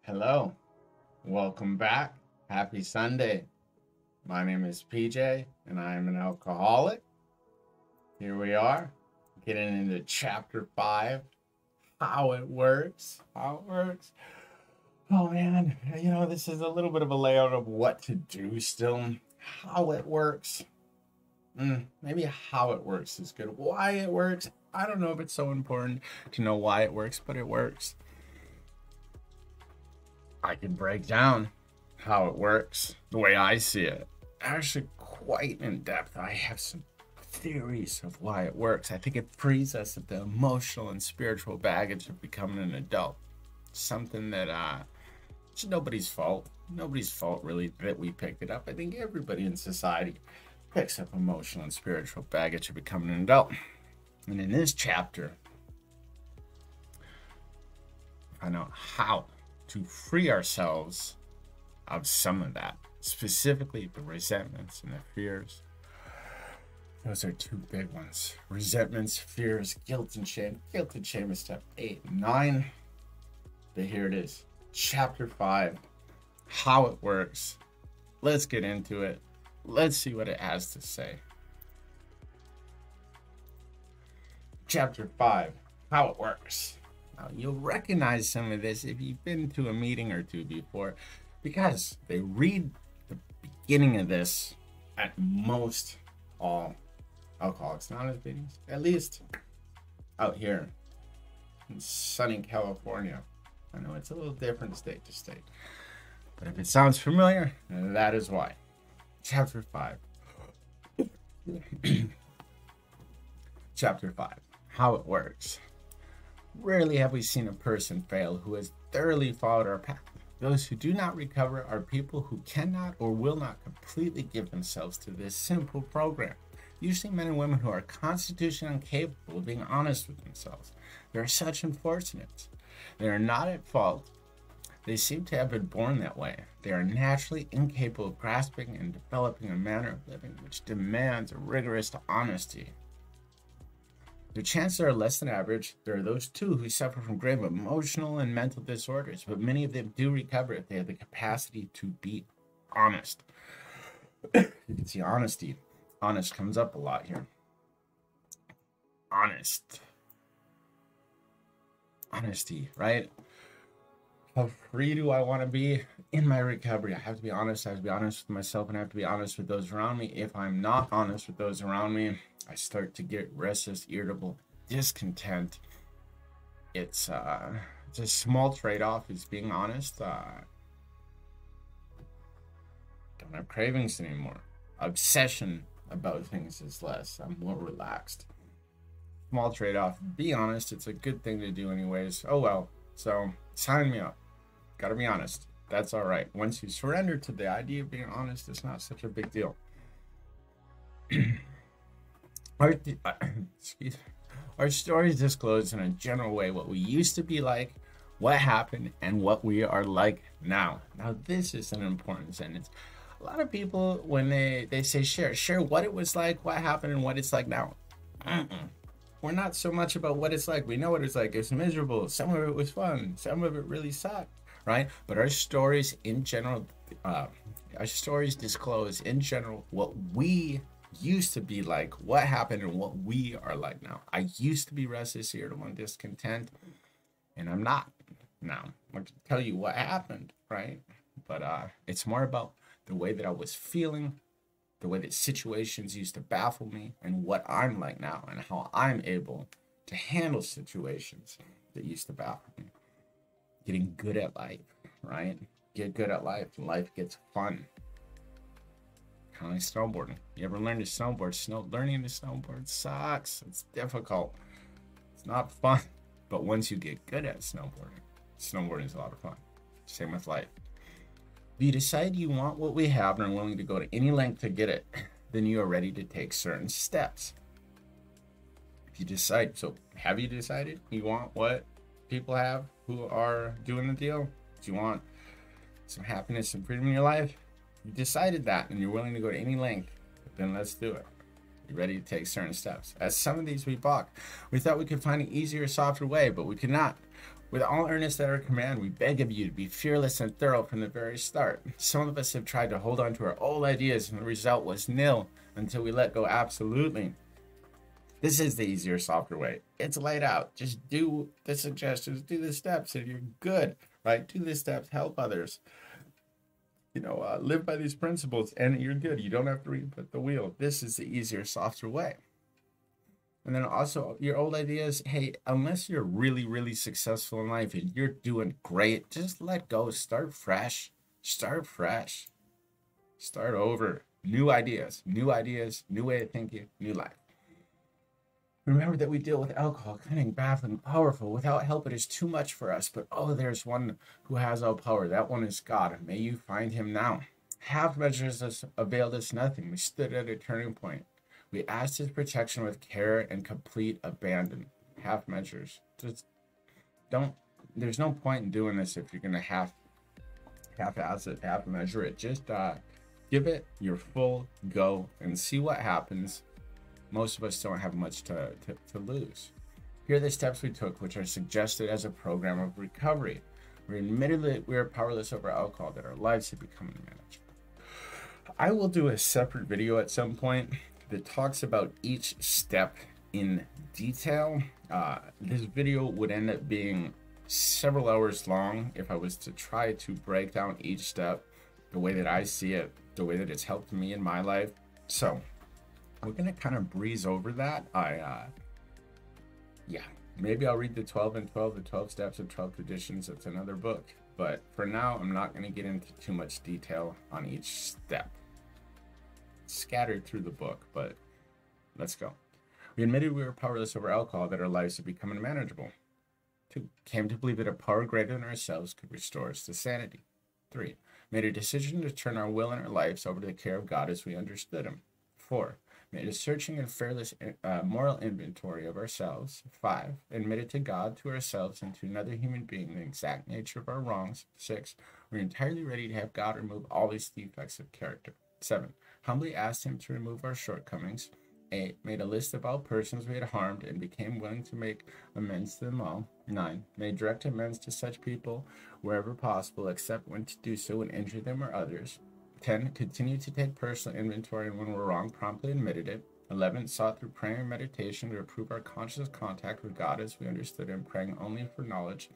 Hello, welcome back. Happy Sunday. My name is PJ and I am an alcoholic. Here we are, getting into chapter 5, how it works. How it works. Oh man, this is a little bit of a layout of what to do still. How it works. Maybe how it works is good. Why it works, I don't know if it's so important to know why it works, but it works. I can break down how it works the way I see it. Actually, quite in depth. I have some theories of why it works. I think it frees us of the emotional and spiritual baggage of becoming an adult. Something that it's nobody's fault. Nobody's fault, really, that we picked it up. I think everybody in society picks up emotional and spiritual baggage of becoming an adult. And in this chapter, I know how to free ourselves of some of that, specifically the resentments and the fears. Those are two big ones. Resentments, fears, guilt and shame. Guilt and shame is step 8 and 9. But here it is. Chapter 5. How it works. Let's get into it. Let's see what it has to say. Chapter 5. How it works. Now, you'll recognize some of this if you've been to a meeting or two before, because they read the beginning of this at most all Alcoholics Anonymous meetings, at least out here in sunny California. I know it's a little different state to state, but if it sounds familiar, that is why. Chapter 5. Chapter 5. How it works. Rarely have we seen a person fail who has thoroughly followed our path. Those who do not recover are people who cannot or will not completely give themselves to this simple program. Usually men and women who are constitutionally incapable of being honest with themselves. They are such unfortunates. They are not at fault. They seem to have been born that way. They are naturally incapable of grasping and developing a manner of living which demands a rigorous honesty. Their chances are less than average. There are those too who suffer from grave emotional and mental disorders, but many of them do recover if they have the capacity to be honest. You can see honesty. Honest comes up a lot here. Honest. Honesty, right? How free do I want to be in my recovery? I have to be honest. I have to be honest with myself, and I have to be honest with those around me. If I'm not honest with those around me, I start to get restless, irritable, discontent. It's a small trade-off is being honest. Don't have cravings anymore. Obsession about things is less. I'm more relaxed. Small trade-off. Be honest. It's a good thing to do anyways. Oh well. So sign me up. Gotta be honest. That's all right. Once you surrender to the idea of being honest, it's not such a big deal. Our stories disclose in a general way what we used to be like, what happened, and what we are like now. Now, this is an important sentence. A lot of people, when they say share what it was like, what happened, and what it's like now. We're not so much about what it's like. We know what it's like. It's miserable. Some of it was fun. Some of it really sucked, right? But our stories in general, our stories disclose in general what we used to be like, what happened, and what we are like now. I used to be restless, irritable, and discontent, and I'm not now. I can tell you what happened, right? But it's more about the way that I was feeling, the way that situations used to baffle me, and what I'm like now, and how I'm able to handle situations that used to baffle me. Getting good at life, right? Get good at life, and life gets fun. Kind of like snowboarding. You ever learn to snowboard? Learning to snowboard sucks. It's difficult. It's not fun. But once you get good at snowboarding is a lot of fun. Same with life. If you decide you want what we have and are willing to go to any length to get it, then you are ready to take certain steps. If you decide, so have you decided you want what people have who are doing the deal? Do you want some happiness and freedom in your life? You decided that and you're willing to go to any length, then let's do it. You're ready to take certain steps. As some of these we balk. We thought we could find an easier, softer way, but we could not. With all earnest at our command, we beg of you to be fearless and thorough from the very start. Some of us have tried to hold on to our old ideas, and the result was nil until we let go absolutely. This is the easier, softer way. It's laid out. Just do the suggestions, do the steps, and you're good, right? Do the steps, help others. Live by these principles, and you're good. You don't have to reinvent the wheel. This is the easier, softer way. And then also your old ideas, hey, unless you're really, really successful in life and you're doing great, just let go. Start fresh. Start fresh. Start over. New ideas, new way of thinking, new life. Remember that we deal with alcohol, cunning, baffling, powerful. Without help, it is too much for us. But there's one who has all power. That one is God. May you find him now. Half measures us availed us nothing. We stood at a turning point. We asked his protection with care and complete abandon. Half measures. Just don't. There's no point in doing this if you're gonna half-ass it, half measure it. Just give it your full go and see what happens. Most of us don't have much to lose. Here are the steps we took, which are suggested as a program of recovery. We admitted that we are powerless over alcohol, that our lives have become unmanageable. I will do a separate video at some point that talks about each step in detail. This video would end up being several hours long if I was to try to break down each step the way that I see it, the way that it's helped me in my life. So we're gonna kind of breeze over that. Maybe I'll read the 12 and 12, the 12 steps of 12 traditions. It's another book, but for now I'm not going to get into too much detail on each step. It's scattered through the book, but let's go. We admitted we were powerless over alcohol, that our lives had become unmanageable. 2, came to believe that a power greater than ourselves could restore us to sanity. 3, made a decision to turn our will and our lives over to the care of God as we understood him. 4, made a searching and fearless moral inventory of ourselves. 5, admitted to God, to ourselves, and to another human being the exact nature of our wrongs. 6, we're entirely ready to have God remove all these defects of character. 7, humbly asked him to remove our shortcomings. 8, made a list of all persons we had harmed and became willing to make amends to them all. 9, made direct amends to such people wherever possible, except when to do so would injure them or others. 10, continued to take personal inventory, and when we're wrong, promptly admitted it. 11, sought through prayer and meditation to improve our conscious contact with God as we understood him, praying only for knowledge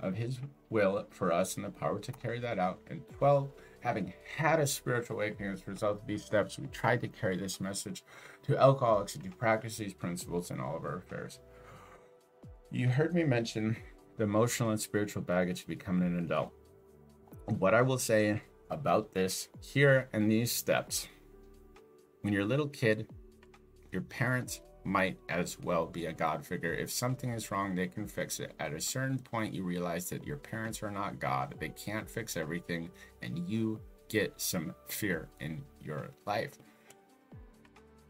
of his will for us and the power to carry that out. And 12, having had a spiritual awakening as a result of these steps, we tried to carry this message to alcoholics and to practice these principles in all of our affairs. You heard me mention the emotional and spiritual baggage of becoming an adult. What I will say about this here and these steps: when you're a little kid, your parents might as well be a God figure. If something is wrong, they can fix it. At a certain point, you realize that your parents are not God. They can't fix everything, and you get some fear in your life.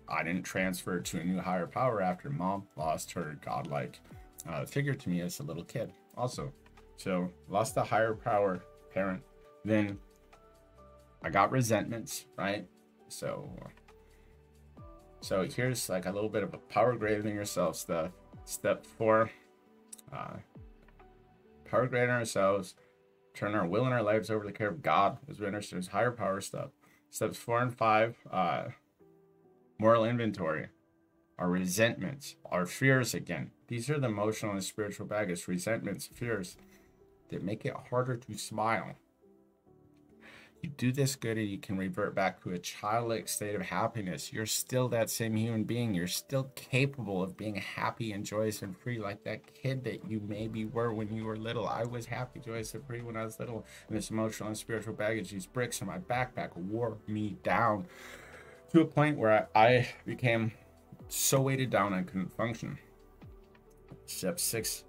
I didn't transfer to a new higher power after mom lost her godlike figure to me as a little kid also. So lost a higher power parent. Then I got resentments, right? So here's like a little bit of a power greater than yourself stuff. Step 4, power greater than ourselves, turn our will and our lives over to the care of God as we understand his higher power stuff. Steps 4 and 5, moral inventory, our resentments, our fears again. These are the emotional and spiritual baggage, resentments, fears that make it harder to smile. You do this good and you can revert back to a childlike state of happiness. You're still that same human being. You're still capable of being happy and joyous and free, like that kid that you maybe were when you were little. I was happy, joyous, and free when I was little. And this emotional and spiritual baggage, these bricks in my backpack, wore me down to a point where I became so weighted down I couldn't function. Step 6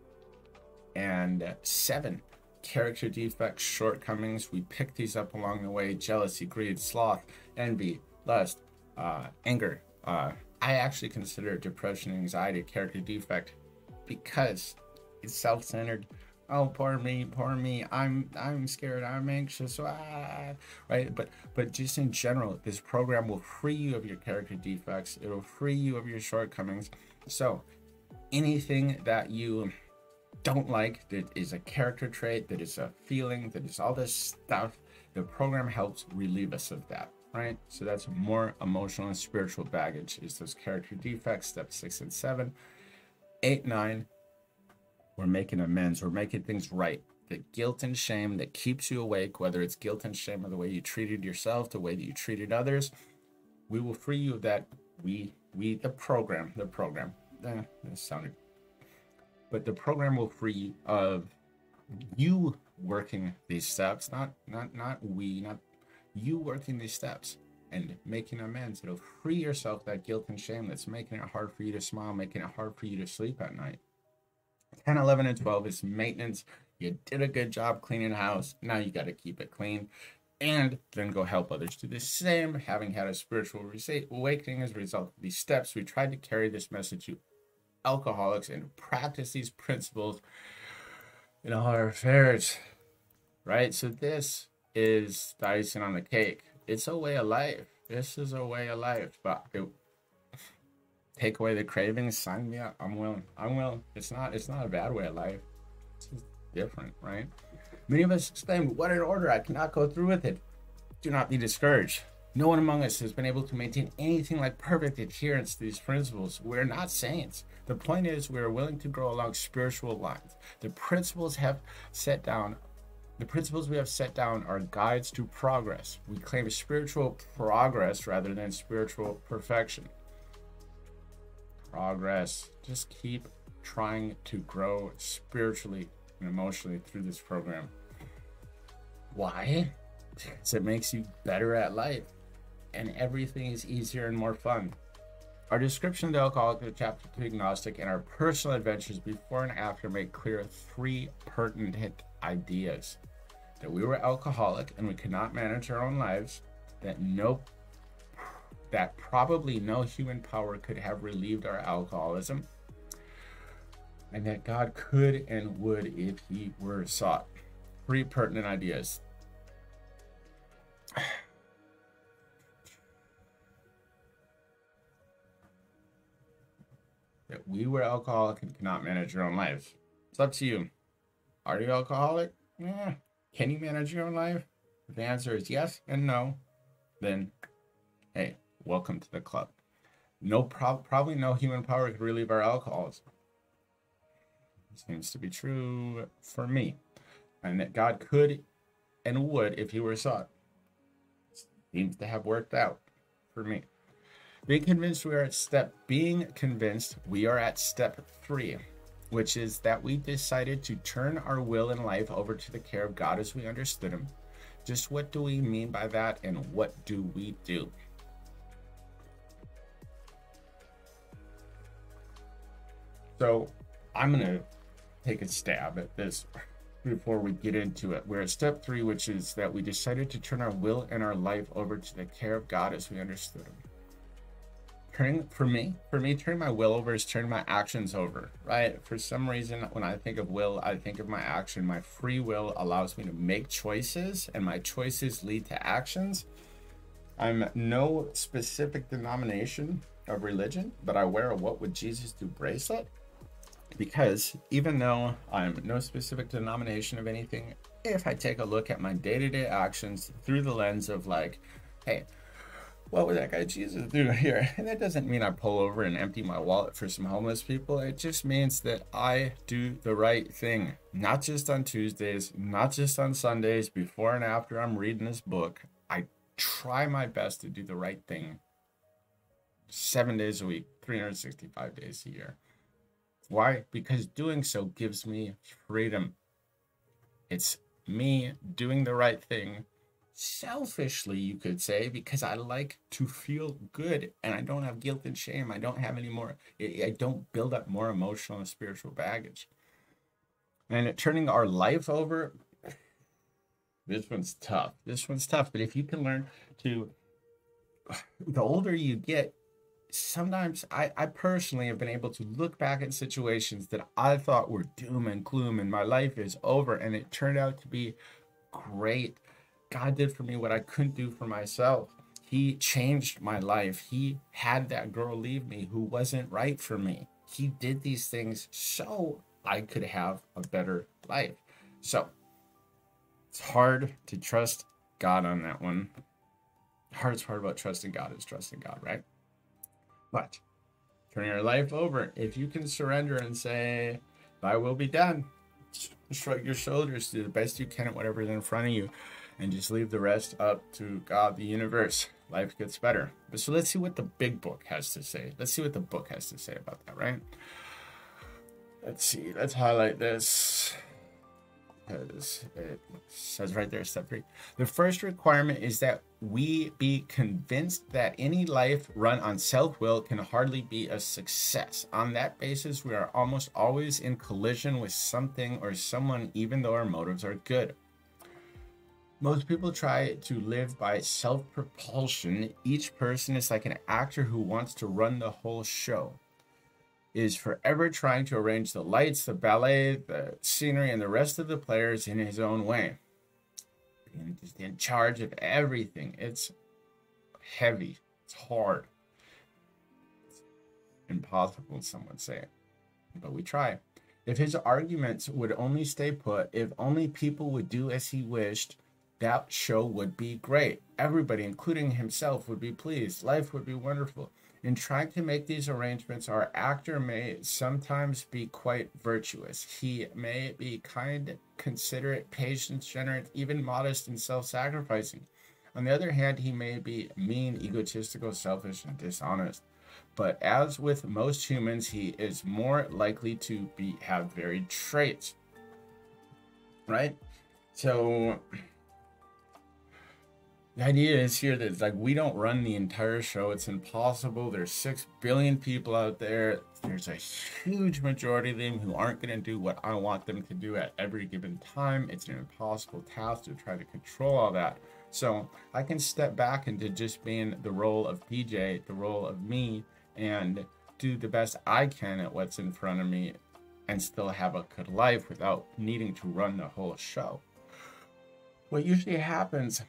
and 7. Character defects, shortcomings. We pick these up along the way: jealousy, greed, sloth, envy, lust, anger. I actually consider depression and anxiety a character defect because it's self-centered. Oh, poor me. I'm scared. I'm anxious. Right? But just in general, this program will free you of your character defects. It will free you of your shortcomings. So anything that you don't like, that is a character trait, that is a feeling, that is all this stuff. The program helps relieve us of that, right? So that's more emotional and spiritual baggage, is those character defects, steps 6 and 7. 8, 9, we're making amends, we're making things right. The guilt and shame that keeps you awake, whether it's guilt and shame of the way you treated yourself, the way that you treated others, we will free you of that. The program, that sounded, but the program will free you of you working these steps, not you working these steps and making amends. It'll free yourself that guilt and shame that's making it hard for you to smile, making it hard for you to sleep at night. 10, 11, and 12 is maintenance. You did a good job cleaning the house. Now you got to keep it clean and then go help others do the same. Having had a spiritual awakening as a result of these steps, we tried to carry this message to alcoholics and practice these principles in all our affairs, right? So this is the icing on the cake. It's a way of life. This is a way of life, but take away the cravings, sign me up. I'm willing. It's not a bad way of life. It's just different, right? Many of us exclaimed, "What an order! I cannot go through with it." Do not be discouraged. No one among us has been able to maintain anything like perfect adherence to these principles. We're not saints. The point is, we are willing to grow along spiritual lines. The principles we have set down are guides to progress. We claim spiritual progress rather than spiritual perfection. Progress. Just keep trying to grow spiritually and emotionally through this program. Why? Because it makes you better at life and everything is easier and more fun. Our description of the alcoholic of chapter 2 agnostic and our personal adventures before and after make clear 3 pertinent ideas: that we were alcoholic and we could not manage our own lives, that probably no human power could have relieved our alcoholism, and that God could and would if he were sought. 3 pertinent ideas. That we were alcoholic and cannot manage your own life. It's up to you. Are you alcoholic? Yeah. Can you manage your own life? If the answer is yes and no, then hey, welcome to the club. Probably no human power could relieve our alcoholism. Seems to be true for me. And that God could and would if he were sought. Seems to have worked out for me. Being convinced we are at step 3, which is that we decided to turn our will and life over to the care of God as we understood him. Just what do we mean by that, and what do we do? So I'm going to take a stab at this before we get into it. We're at step 3, which is that we decided to turn our will and our life over to the care of God as we understood him. For me, turning my will over is turning my actions over, right? For some reason, when I think of will, I think of my action. My free will allows me to make choices, and my choices lead to actions. I'm no specific denomination of religion, but I wear a "What Would Jesus Do" bracelet, because even though I'm no specific denomination of anything, if I take a look at my day-to-day actions through the lens of like, hey, what would that guy Jesus do here? And that doesn't mean I pull over and empty my wallet for some homeless people. It just means that I do the right thing. Not just on Tuesdays, not just on Sundays, before and after I'm reading this book. I try my best to do the right thing 7 days a week, 365 days a year. Why? Because doing so gives me freedom. It's me doing the right thing selfishly, you could say, because I like to feel good and I don't have guilt and shame. I don't have any more. I don't build up more emotional and spiritual baggage. And turning our life over, this one's tough. But if you can learn to, the older you get, sometimes I personally have been able to look back at situations that I thought were doom and gloom and my life is over, and it turned out to be great. God did for me what I couldn't do for myself. He changed my life. He had that girl leave me who wasn't right for me. He did these things so I could have a better life. So it's hard to trust God on that one. The hardest part about trusting God is trusting God, right? But turning your life over, if you can surrender and say, thy will be done, shrug your shoulders, do the best you can at whatever's in front of you, and just leave the rest up to God, the universe, life gets better. But so let's see what the big book has to say. Let's see what the book has to say about that, right? Let's see. Let's highlight this. Because it says right there, step 3. The first requirement is that we be convinced that any life run on self-will can hardly be a success. On that basis, we are almost always in collision with something or someone, even though our motives are good. Most people try to live by self-propulsion. Each person is like an actor who wants to run the whole show, is forever trying to arrange the lights, the ballet, the scenery, and the rest of the players in his own way. Being just in charge of everything. It's heavy. It's hard. It's impossible, some would say. But we try. If his arguments would only stay put, if only people would do as he wished, that show would be great. Everybody, including himself, would be pleased. Life would be wonderful. In trying to make these arrangements, our actor may sometimes be quite virtuous. He may be kind, considerate, patient, generous, even modest and self-sacrificing. On the other hand, he may be mean, egotistical, selfish, and dishonest. But as with most humans, he is more likely to have varied traits. Right? So the idea is here that it's like we don't run the entire show. It's impossible. There's 6 billion people out there. There's a huge majority of them who aren't going to do what I want them to do at every given time. It's an impossible task to try to control all that. So I can step back into just being the role of PJ, the role of me, and do the best I can at what's in front of me and still have a good life without needing to run the whole show. What usually happens,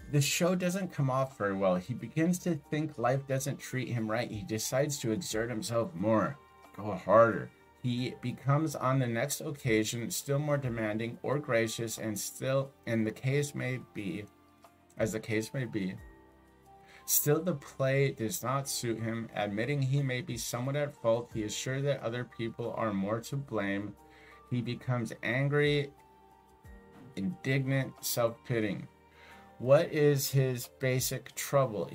the show doesn't come off very well. He begins to think life doesn't treat him right. He decides to exert himself more, go harder. He becomes on the next occasion still more demanding or gracious, and still, as the case may be, still the play does not suit him. Admitting he may be somewhat at fault, he is sure that other people are more to blame. He becomes angry, indignant, self-pitying. What is his basic trouble?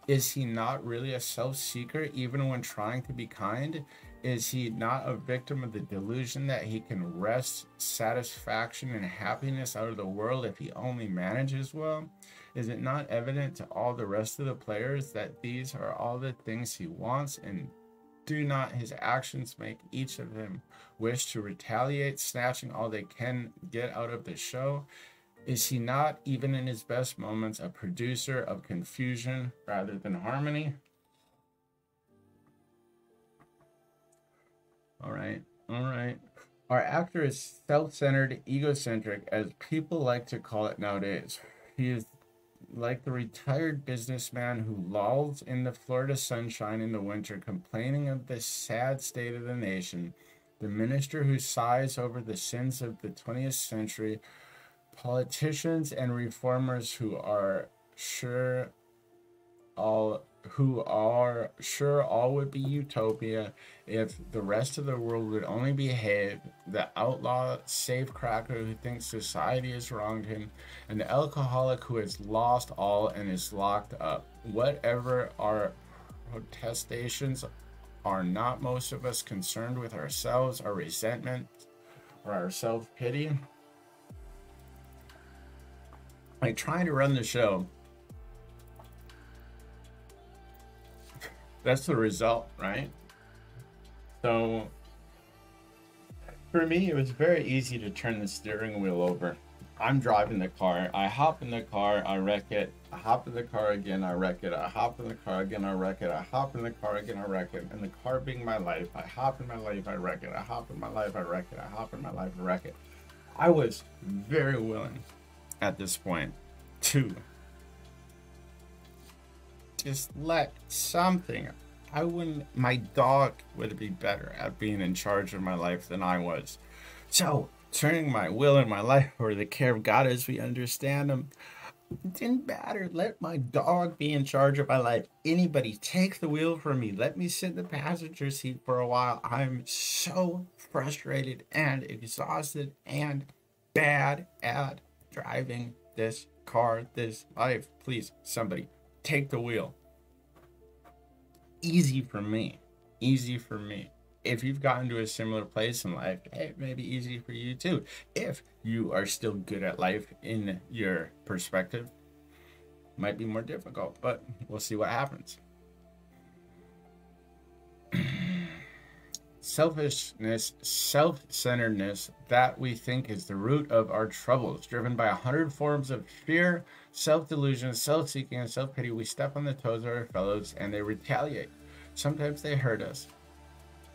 Is he not really a self-seeker even when trying to be kind? Is he not a victim of the delusion that he can wrest satisfaction and happiness out of the world if he only manages well? Is it not evident to all the rest of the players that these are all the things he wants, and do not his actions make each of them wish to retaliate, snatching all they can get out of the show? Is he not, even in his best moments, a producer of confusion rather than harmony? All right. Our actor is self-centered, egocentric, as people like to call it nowadays. He is like the retired businessman who lolls in the Florida sunshine in the winter, complaining of the sad state of the nation, the minister who sighs over the sins of the 20th century, politicians and reformers who are sure all would be utopia if the rest of the world would only behave, the outlaw safecracker who thinks society has wronged him, and the alcoholic who has lost all and is locked up. Whatever our protestations, are not most of us concerned with ourselves, our resentment, or our self-pity? Like trying to run the show, that's the result, right? So for me, it was very easy to turn the steering wheel over. I'm driving the car, I hop in the car, I wreck it, I hop in the car again, I wreck it, I hop in the car again, I wreck it, I hop in the car again, I wreck it, and the car being my life, I hop in my life, I wreck it, I hop in my life, I wreck it, I hop in my life, I wreck it. I was very willing at this point to just let something my dog would be better at being in charge of my life than I was. So, turning my will and my life over to the care of God as we understand Him, it didn't matter. Let my dog be in charge of my life. Anybody take the wheel from me. Let me sit in the passenger seat for a while. I'm so frustrated and exhausted and bad at driving this car, this life. Please, somebody, take the wheel. Easy for me. Easy for me. If you've gotten to a similar place in life, it may be easy for you too. If you are still good at life in your perspective, it might be more difficult, but we'll see what happens. Selfishness, self-centeredness, that we think is the root of our troubles, driven by 100 forms of fear, self-delusion, self-seeking, and self-pity. We step on the toes of our fellows and they retaliate. Sometimes they hurt us,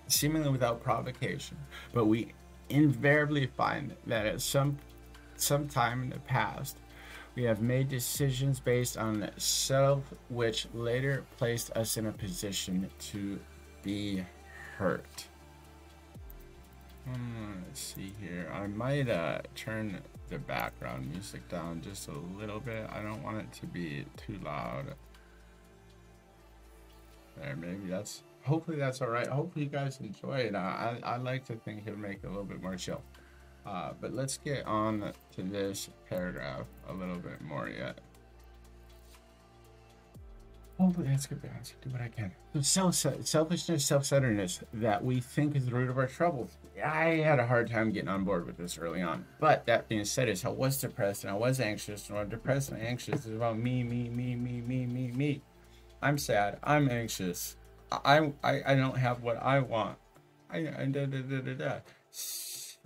seemingly without provocation, but we invariably find that at some time in the past, we have made decisions based on self, which later placed us in a position to be hurt. Let's see here. I might turn the background music down just a little bit. I don't want it to be too loud. There, maybe that's, hopefully that's all right. Hopefully you guys enjoy it. I like to think it'll make it a little bit more chill. But let's get on to this paragraph a little bit more yet. Hopefully that's good balance. Do what I can. So selfishness, self-centeredness, that we think is the root of our troubles. I had a hard time getting on board with this early on. But that being said, I was depressed and I was anxious. And I'm depressed and anxious is about me. I'm sad. I'm anxious. I don't have what I want.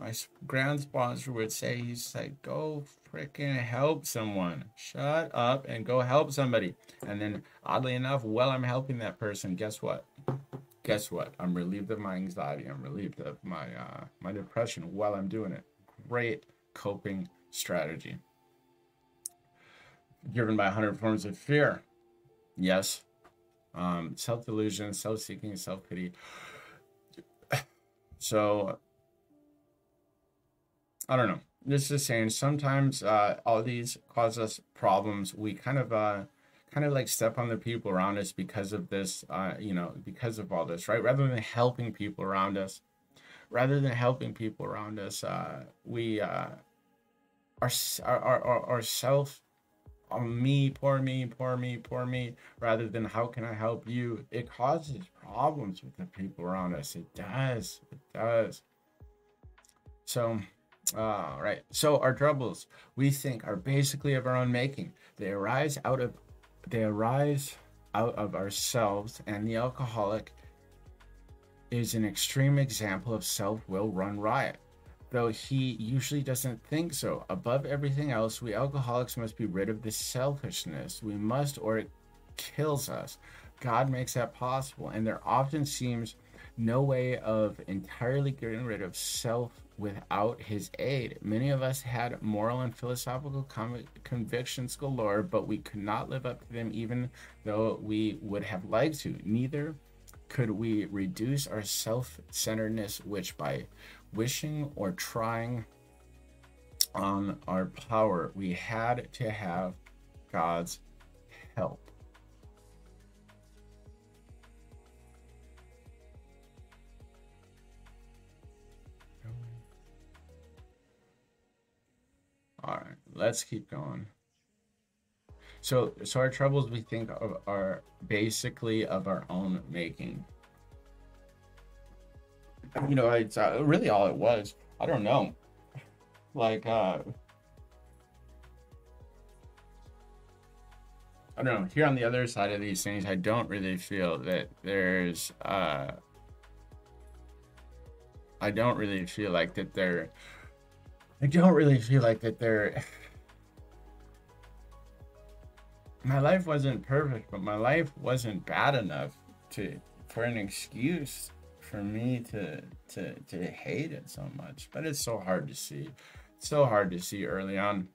My ground sponsor would say, he's like, go freaking help someone. Shut up and go help somebody. And then, oddly enough, while I'm helping that person, guess what? I'm relieved of my anxiety. I'm relieved of my my depression while I'm doing it. Great coping strategy. Driven by 100 forms of fear. Yes. Self-delusion, self-seeking, self-pity. So, I don't know. This is saying sometimes all these cause us problems. We kind of like step on the people around us because of this, because of all this, right? Rather than helping people around us, we are self, me, poor me, rather than how can I help you? It causes problems with the people around us. It does. So. Right. So our troubles, we think, are basically of our own making. They arise out of ourselves, and the alcoholic is an extreme example of self-will run riot, though he usually doesn't think so. Above everything else, we alcoholics must be rid of this selfishness. We must, or it kills us. God makes that possible, and there often seems no way of entirely getting rid of self without his aid. Many of us had moral and philosophical convictions galore, but we could not live up to them even though we would have liked to. Neither could we reduce our self-centeredness, which by wishing or trying on our power, we had to have God's help. All right, let's keep going. So our troubles, we think of, are basically of our own making. It's really all it was. I don't know. Like, I don't know. Here on the other side of these things, I don't really feel that there's, I don't really feel like that they're, my life wasn't perfect, but my life wasn't bad enough for an excuse for me to hate it so much. But it's so hard to see. It's so hard to see early on.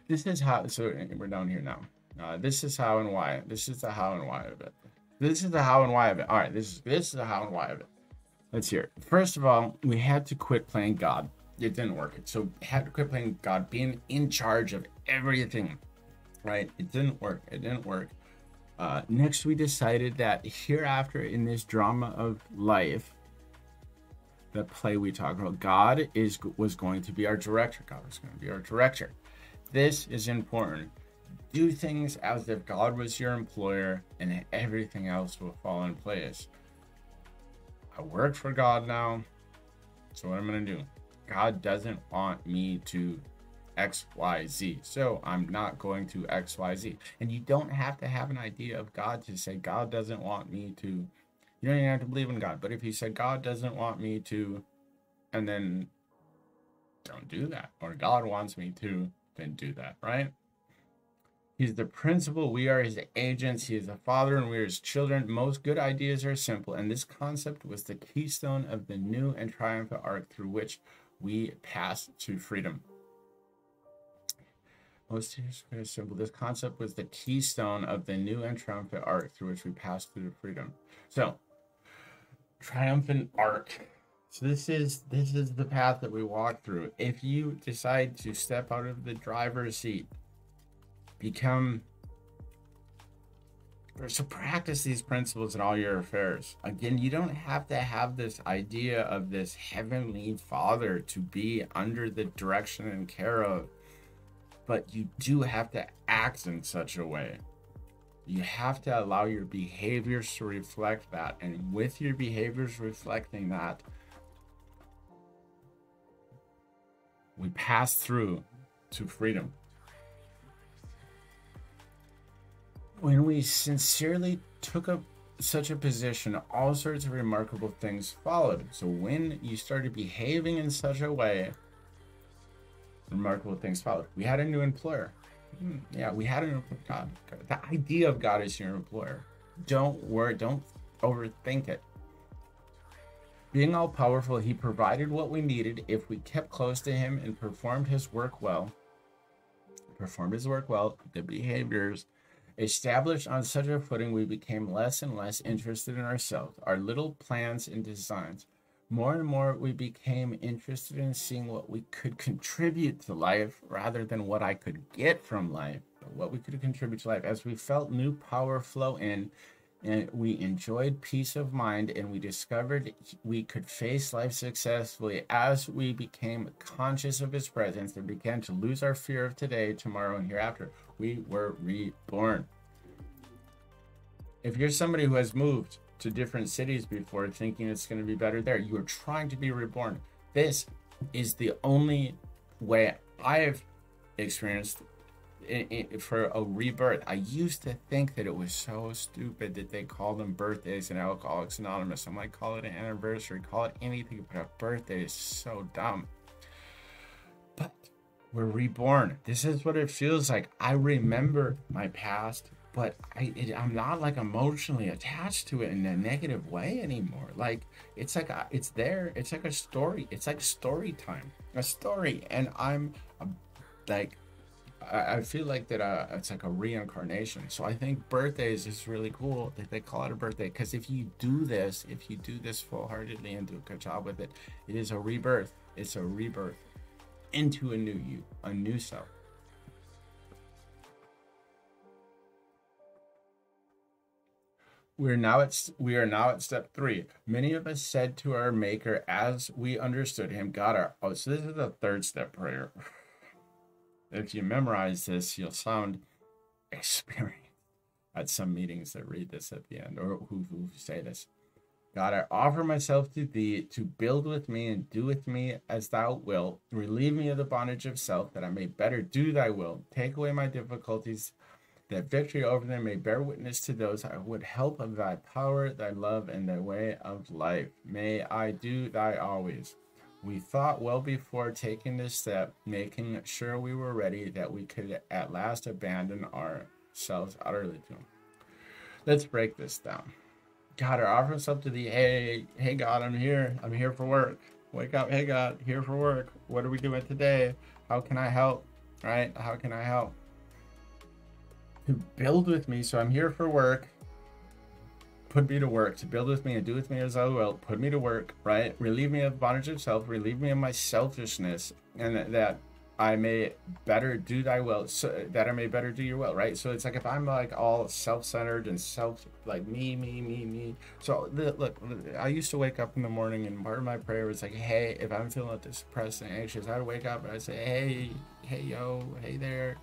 This is how, so we're down here now. This is how and why. This is the how and why of it. This is the how and why of it. All right, this is the how and why of it. Let's hear it. First of all, we had to quit playing God. It didn't work. So had to quit playing God, being in charge of everything, right? It didn't work. It didn't work. Next, we decided that hereafter in this drama of life, the play we talk about, God was going to be our director. God was going to be our director. This is important. Do things as if God was your employer, and everything else will fall in place. I work for God now, so what I'm going to do? God doesn't want me to XYZ, so I'm not going to XYZ. And you don't have to have an idea of God to say God doesn't want me to. You don't even have to believe in God, but if you said God doesn't want me to, and then don't do that, or God wants me to, then do that, right? He's the principal, we are his agents, he is the father, and we are his children. Most good ideas are simple, and this concept was the keystone of the new and triumphant arc through which we pass to freedom. Most very simple. This concept was the keystone of the new and triumphant arc through which we pass through freedom. So, triumphant arc. So this is the path that we walk through. If you decide to step out of the driver's seat, so practice these principles in all your affairs. Again, you don't have to have this idea of this heavenly father to be under the direction and care of, but you do have to act in such a way. You have to allow your behaviors to reflect that, and with your behaviors reflecting that, we pass through to freedom. When we sincerely took up such a position, all sorts of remarkable things followed. So when you started behaving in such a way, remarkable things followed. We had a new employer. Yeah, we had an God. The idea of God is your employer. Don't worry, don't overthink it. Being all powerful, he provided what we needed if we kept close to him and performed his work well. The behaviors established on such a footing, we became less and less interested in ourselves, our little plans and designs. More and more, we became interested in seeing what we could contribute to life rather than what I could get from life, but what we could contribute to life. As we felt new power flow in, and we enjoyed peace of mind, and we discovered we could face life successfully. As we became conscious of his presence and began to lose our fear of today, tomorrow, and hereafter, we were reborn. If you're somebody who has moved to different cities before thinking it's going to be better there, you are trying to be reborn. This is the only way I've experienced for a rebirth. I used to think that it was so stupid that they call them birthdays in Alcoholics Anonymous. I'm like, call it an anniversary, call it anything, but a birthday is so dumb. But we're reborn. This is what it feels like. I remember my past, but I'm not like emotionally attached to it in a negative way anymore. Like it's there. It's like a story. It's like story time, a story, and I'm like. I feel like that it's like a reincarnation. So I think birthdays is really cool that they call it a birthday, because if you do this full-heartedly and do a good job with it, it is a rebirth. It's a rebirth into a new you, a new self. We are now at step 3. Many of us said to our Maker as we understood him, God, so this is the 3rd step prayer. If you memorize this, you'll sound experienced at some meetings that read this at the end, or who say this. God, I offer myself to thee to build with me and do with me as thou wilt. Relieve me of the bondage of self, that I may better do thy will. Take away my difficulties, that victory over them may bear witness to those I would help of thy power, thy love, and thy way of life. May I do thy always. We thought well before taking this step, making sure we were ready, that we could at last abandon ourselves utterly to him. Let's break this down. God, I offer myself to thee. Hey God, I'm here. I'm here for work. Wake up. Hey God, here for work. What are we doing today? How can I help? Right? How can I help? To build with me. So I'm here for work. put me to work, to build with me and do with me as I will, put me to work, right? Relieve me of bondage of self, relieve me of my selfishness, and that I may better do thy will, so that I may better do your will, right? So it's like if I'm like all self-centered and like me. So look, I used to wake up in the morning and part of my prayer was like, hey, if I'm feeling depressed and anxious, I'd wake up and I'd say, hey, yo, hey there.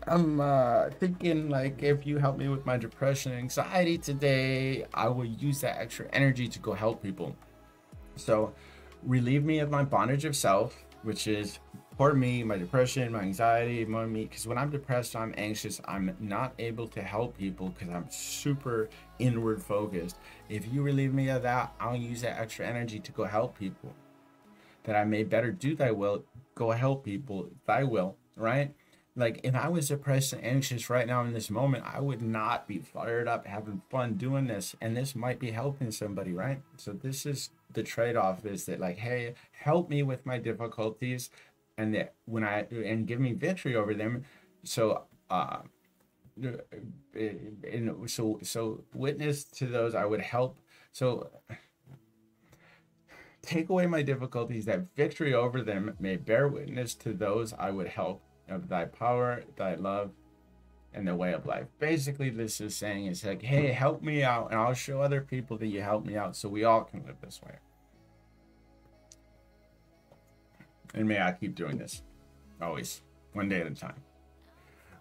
I'm thinking like if you help me with my depression and anxiety today, I will use that extra energy to go help people. So relieve me of my bondage of self, which is for me, my depression, my anxiety, my me. Because when I'm depressed, I'm anxious, I'm not able to help people because I'm super inward focused. If you relieve me of that, I'll use that extra energy to go help people. That I may better do thy will, go help people, thy will, right? Like if I was depressed and anxious right now in this moment, I would not be fired up having fun doing this, and this might be helping somebody, right? So this is the trade-off, is that like, hey, help me with my difficulties, and that when I and give me victory over them. So and so witness to those I would help. So take away my difficulties, that victory over them may bear witness to those I would help, of thy power, thy love, and the way of life. Basically, this is saying, it's like, hey, help me out, and I'll show other people that you help me out, so we all can live this way. And may I keep doing this, always, one day at a time.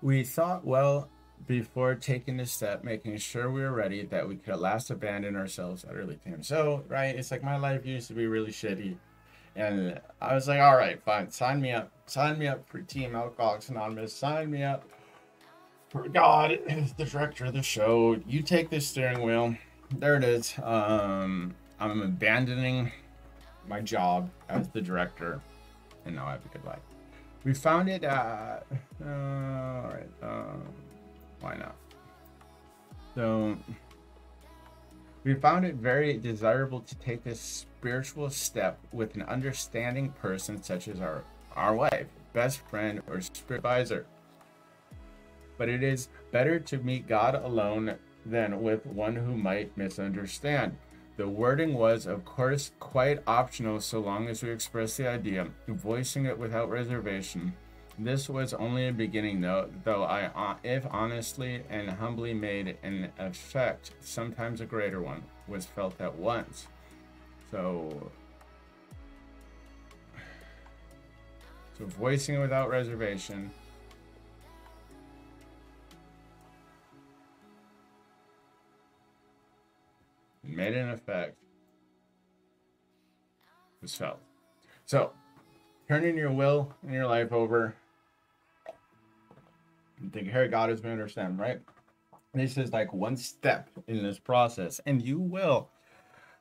We thought well before taking this step, making sure we were ready, that we could at last abandon ourselves utterly to him. So, right, it's like my life used to be really shitty. And I was like, all right, fine, sign me up. Sign me up for Team Alcoholics Anonymous. Sign me up for God as the director of the show. You take this steering wheel. There it is. I'm abandoning my job as the director, and now I have a good life. We found it, all right, why not? So, we found it very desirable to take this spiritual step with an understanding person such as our wife, best friend, or spirit advisor. But it is better to meet God alone than with one who might misunderstand. The wording was, of course, quite optional so long as we expressed the idea, voicing it without reservation. This was only a beginning, though I, if honestly and humbly made an effect, sometimes a greater one, was felt at once. So voicing it without reservation. It made an effect. Was felt. So turning your will and your life over. Think, here, God is going to understand, right? This is like one step in this process, and you will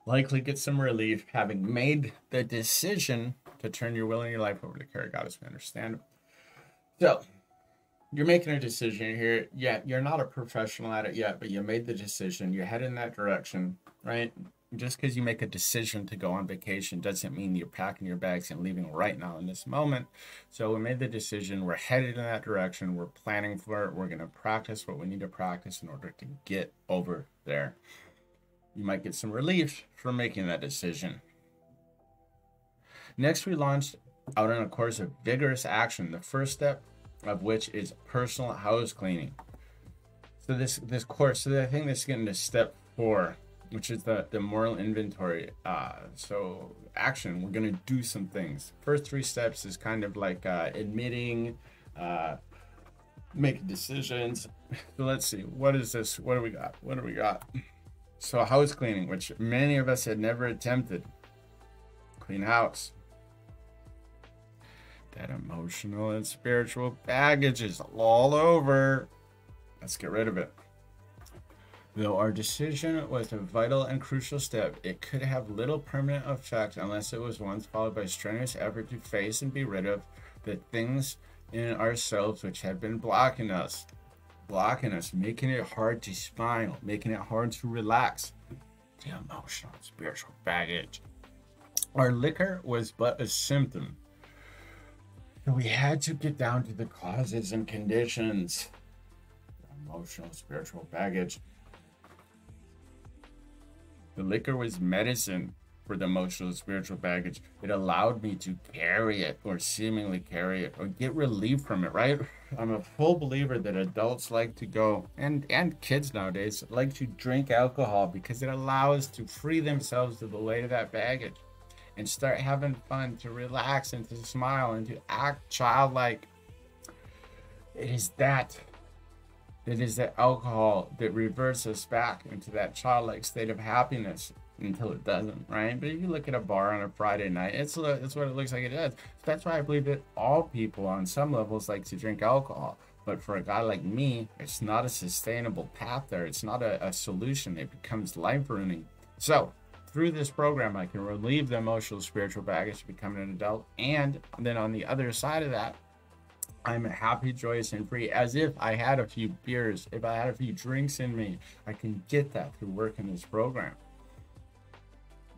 likely get some relief having made the decision to turn your will and your life over to care. God is going to understand. So you're making a decision here. Yeah, you're not a professional at it yet, but you made the decision. You're heading in that direction, right? Just because you make a decision to go on vacation doesn't mean you're packing your bags and leaving right now in this moment. So we made the decision. We're headed in that direction. We're planning for it. We're going to practice what we need to practice in order to get over there. You might get some relief from making that decision. Next, we launched out on a course of vigorous action, the first step of which is personal house cleaning. So this course, so I think this is getting to step 4, which is the moral inventory. So action, we're going to do some things. First 3 steps is kind of like admitting, making decisions. So let's see, what is this? What do we got? So house cleaning, which many of us had never attempted. Clean house. That emotional and spiritual baggage is all over. Let's get rid of it. Though our decision was a vital and crucial step, it could have little permanent effect unless it was once followed by strenuous effort to face and be rid of the things in ourselves which had been blocking us, making it hard to smile, making it hard to relax. The emotional and spiritual baggage. Our liquor was but a symptom. So we had to get down to the causes and conditions. The emotional, spiritual baggage. The liquor was medicine for the emotional and spiritual baggage. It allowed me to carry it or seemingly carry it or get relief from it, right? I'm a full believer that adults like to go and kids nowadays like to drink alcohol because it allows to free themselves of the weight of that baggage and start having fun, to relax and to smile and to act childlike. It is that alcohol that reverts us back into that childlike state of happiness until it doesn't, right? But if you look at a bar on a Friday night, it's what it looks like it does. That's why I believe that all people on some levels like to drink alcohol. But for a guy like me, it's not a sustainable path there. It's not a solution. It becomes life-ruining. So through this program, I can relieve the emotional, spiritual baggage to become an adult. And then on the other side of that, I'm happy, joyous, and free, as if I had a few beers, if I had a few drinks in me. I can get that through working this program.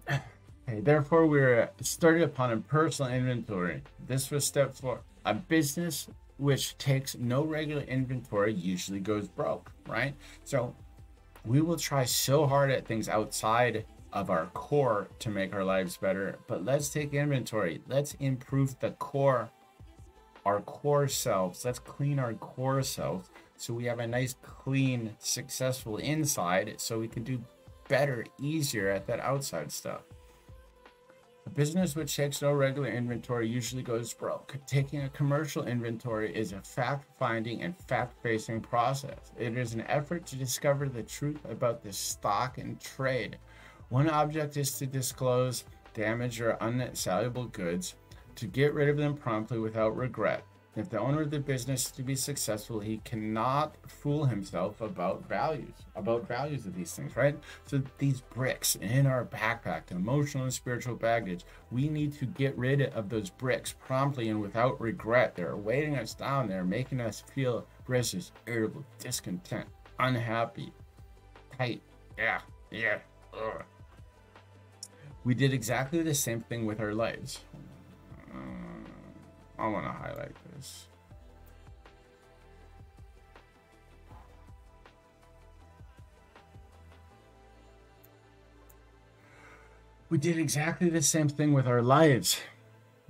Okay, therefore, we're started upon a personal inventory. This was step 4. A business which takes no regular inventory usually goes broke, right? So we will try so hard at things outside of our core to make our lives better, but let's take inventory. Let's improve the core, our core selves. Let's clean our core selves so we have a nice, clean, successful inside so we can do better, easier at that outside stuff. A business which takes no regular inventory usually goes broke. Taking a commercial inventory is a fact-finding and fact-facing process. It is an effort to discover the truth about the stock and trade. One object is to disclose damaged or unsaleable goods, to get rid of them promptly without regret. If the owner of the business is to be successful, he cannot fool himself about values of these things, right? So these bricks in our backpack, the emotional and spiritual baggage, we need to get rid of those bricks promptly and without regret. They're weighting us down. They're making us feel restless, irritable, discontent, unhappy, tight. Yeah. Ugh. We did exactly the same thing with our lives. I want to highlight this. We did exactly the same thing with our lives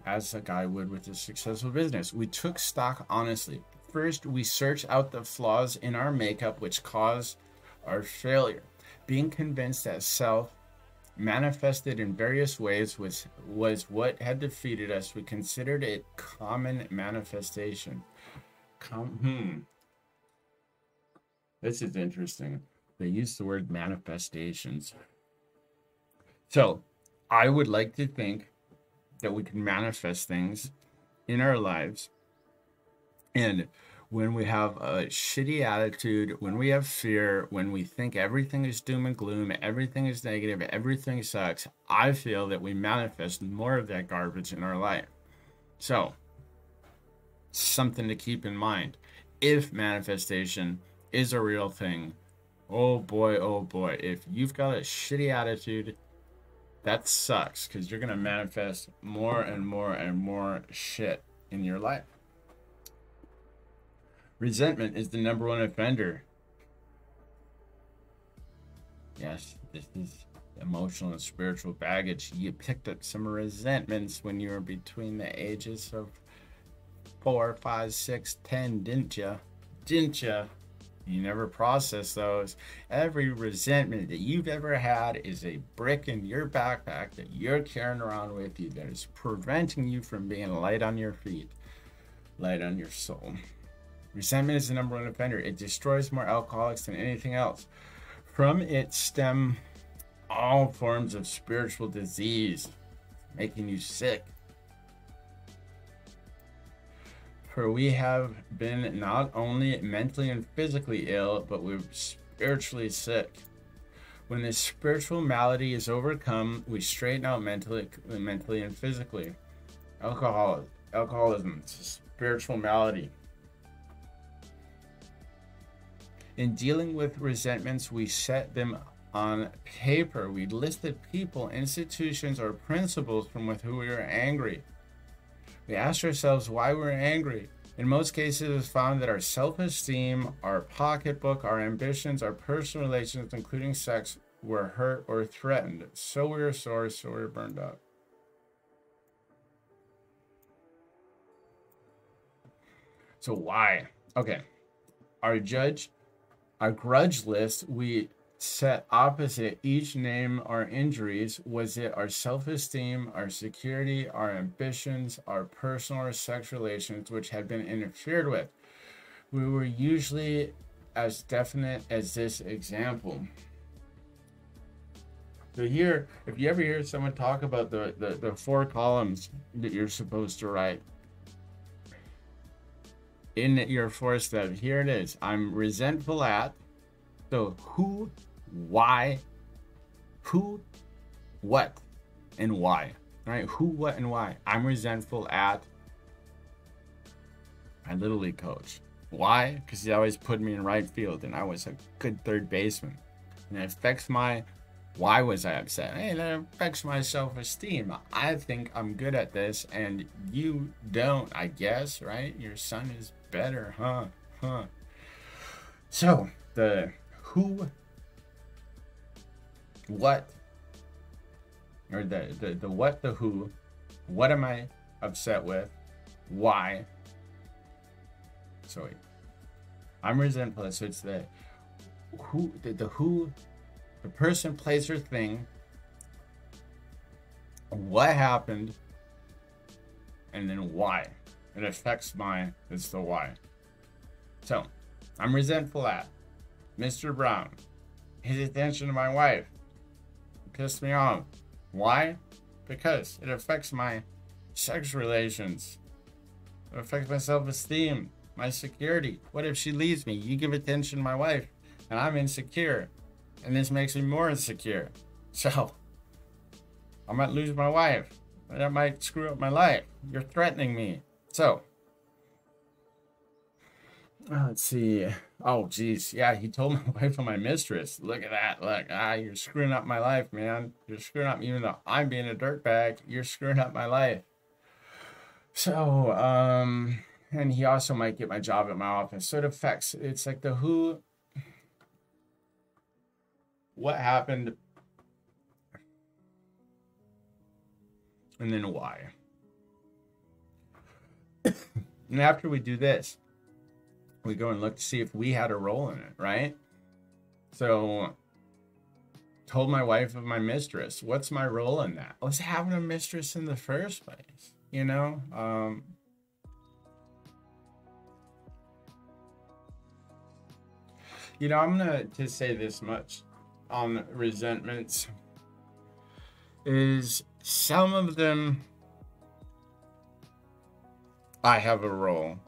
as a guy would with a successful business. We took stock honestly. First, we searched out the flaws in our makeup which caused our failure. Being convinced that self manifested in various ways was what had defeated us. We considered it common manifestation. This is interesting. They use the word manifestations. So I would like to think that we can manifest things in our lives. And when we have a shitty attitude, when we have fear, when we think everything is doom and gloom, everything is negative, everything sucks, I feel that we manifest more of that garbage in our life. So, something to keep in mind. If manifestation is a real thing, oh boy, if you've got a shitty attitude, that sucks, because you're going to manifest more and more shit in your life. Resentment is the number one offender. Yes, this is emotional and spiritual baggage. You picked up some resentments when you were between the ages of 4, 5, 6, 10, didn't you? You never processed those. Every resentment that you've ever had is a brick in your backpack that you're carrying around with you that is preventing you from being light on your feet, light on your soul. Resentment is the number one offender. It destroys more alcoholics than anything else. From it stem all forms of spiritual disease, making you sick. For we have been not only mentally and physically ill, but we're spiritually sick. When this spiritual malady is overcome, we straighten out mentally and physically. Alcoholism, it's a spiritual malady. In dealing with resentments, we set them on paper. We listed people, institutions, or principles from with whom we were angry. We asked ourselves why we were angry. In most cases, it was found that our self-esteem, our pocketbook, our ambitions, our personal relations, including sex, were hurt or threatened. So we were sore, so we were burned out. So why? Okay. Our grudge list, we set opposite each name our injuries. Was it our self-esteem, our security, our ambitions, our personal or sex relations which had been interfered with? We were usually as definite as this example. So here, if you ever hear someone talk about the 4 columns that you're supposed to write in your 4 step, here it is. I'm resentful at. So who, why, who, what, and why, right? Who, what, and why. I'm resentful at my Little League coach. Why? Because he always put me in right field, and I was a good third baseman. And it affects my, why was I upset? Hey, that affects my self-esteem. I think I'm good at this, and you don't, I guess, right? Your son is better, huh? So, the who, what, or the what, the who, what am I upset with, why. So I'm resentful. So it's the who, the who, the person, place, or thing, what happened, and then why. It affects it's the why. So I'm resentful at Mr. Brown. His attention to my wife pissed me off. Why? Because it affects my sex relations. It affects my self-esteem, my security. What if she leaves me? You give attention to my wife, and I'm insecure. And this makes me more insecure. So I might lose my wife. That might screw up my life. You're threatening me. So let's see. Oh, geez. Yeah, he told my wife and my mistress. Look at that. Look, you're screwing up my life, man. You're screwing up, even though I'm being a dirtbag, you're screwing up my life. So, and he also might get my job at my office. So it affects, it's like the who, what happened, and then why. And after we do this, we go and look to see if we had a role in it, right? So, told my wife of my mistress, what's my role in that? I was having a mistress in the first place, you know? You know, I'm gonna just say this much on resentments, is some of them I have a role.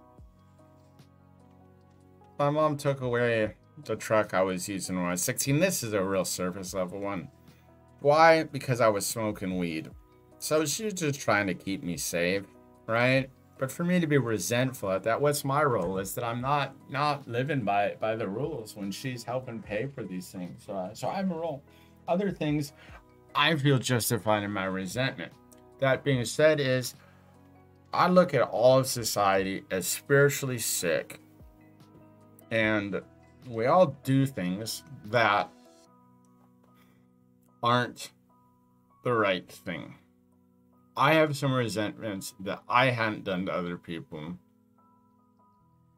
My mom took away the truck I was using when I was 16. This is a real surface level one. Why? Because I was smoking weed. So she was just trying to keep me safe, right? But for me to be resentful at that, what's my role? Is that I'm not living by the rules when she's helping pay for these things. So I have a role. Other things, I feel justified in my resentment. That being said, is I look at all of society as spiritually sick. And we all do things that aren't the right thing. I have some resentments that I hadn't done to other people,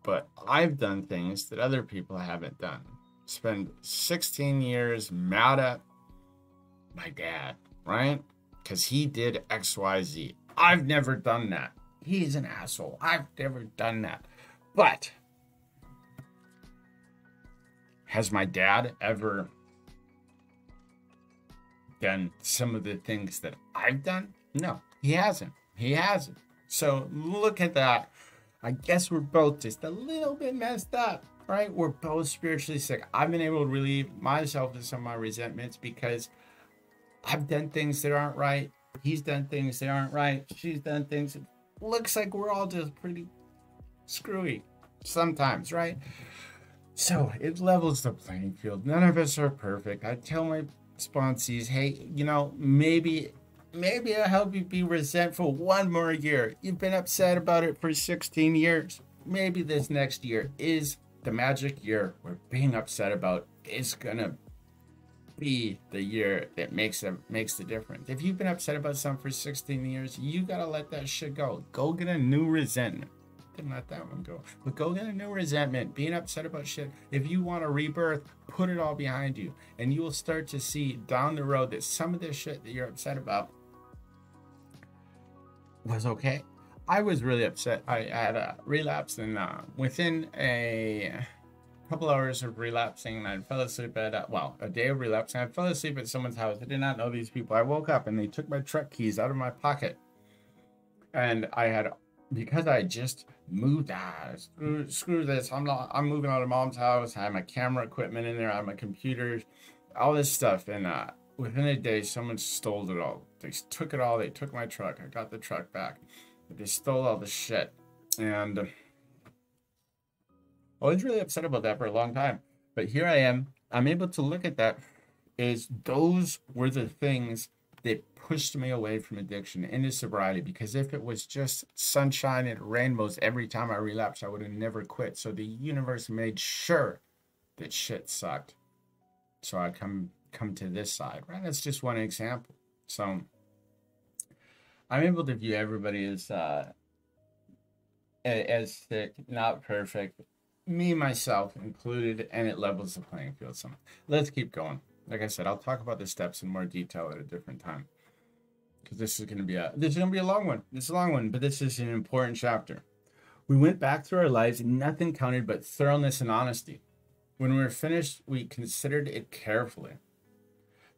but I've done things that other people haven't done. Spend 16 years mad at my dad, right? Because he did XYZ. I've never done that. He's an asshole. I've never done that. But has my dad ever done some of the things that I've done? No, he hasn't. He hasn't. So look at that. I guess we're both just a little bit messed up, right? We're both spiritually sick. I've been able to relieve myself of some of my resentments because I've done things that aren't right. He's done things that aren't right. She's done things that looks like we're all just pretty screwy sometimes, right? So it levels the playing field. None of us are perfect. I tell my sponsees, hey, you know, maybe I'll help you be resentful one more year. You've been upset about it for 16 years. Maybe this next year is the magic year where being upset about is gonna be the year that makes the difference. If you've been upset about something for 16 years, you gotta let that shit go. Go get a new resentment. Didn't let that one go. But go get a new resentment. Being upset about shit. If you want a rebirth, put it all behind you. And you will start to see down the road that some of this shit that you're upset about was okay. I was really upset. I had a relapse, and within a couple hours of relapsing, I fell asleep at a day of relapsing. I fell asleep at someone's house. I did not know these people. I woke up and they took my truck keys out of my pocket, and I had, because I just moved. Screw this. I'm moving out of mom's house. I had my camera equipment in there. I had my computers, all this stuff, and within a day, someone stole it all. They took it all. They took my truck. I got the truck back. But they stole all the shit. And I was really upset about that for a long time. But here I am. I'm able to look at that as those were the things that pushed me away from addiction into sobriety. Because if it was just sunshine and rainbows every time I relapsed, I would have never quit. So the universe made sure that shit sucked. So I come to this side, right? That's just one example. So I'm able to view everybody as sick, not perfect, me, myself included, and it levels the playing field. So let's keep going. Like I said, I'll talk about the steps in more detail at a different time, because this is going to be a long one. It's a long one, but this is an important chapter. We went back through our lives, and nothing counted but thoroughness and honesty. When we were finished, we considered it carefully.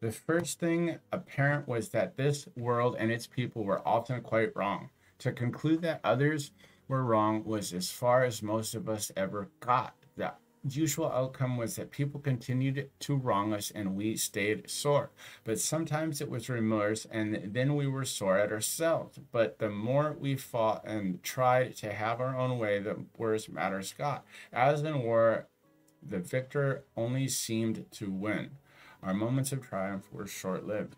The first thing apparent was that this world and its people were often quite wrong. To conclude that others were wrong was as far as most of us ever got. The usual outcome was that people continued to wrong us and we stayed sore. But sometimes it was remorse, and then we were sore at ourselves. But the more we fought and tried to have our own way, the worse matters got. As in war, the victor only seemed to win. Our moments of triumph were short-lived.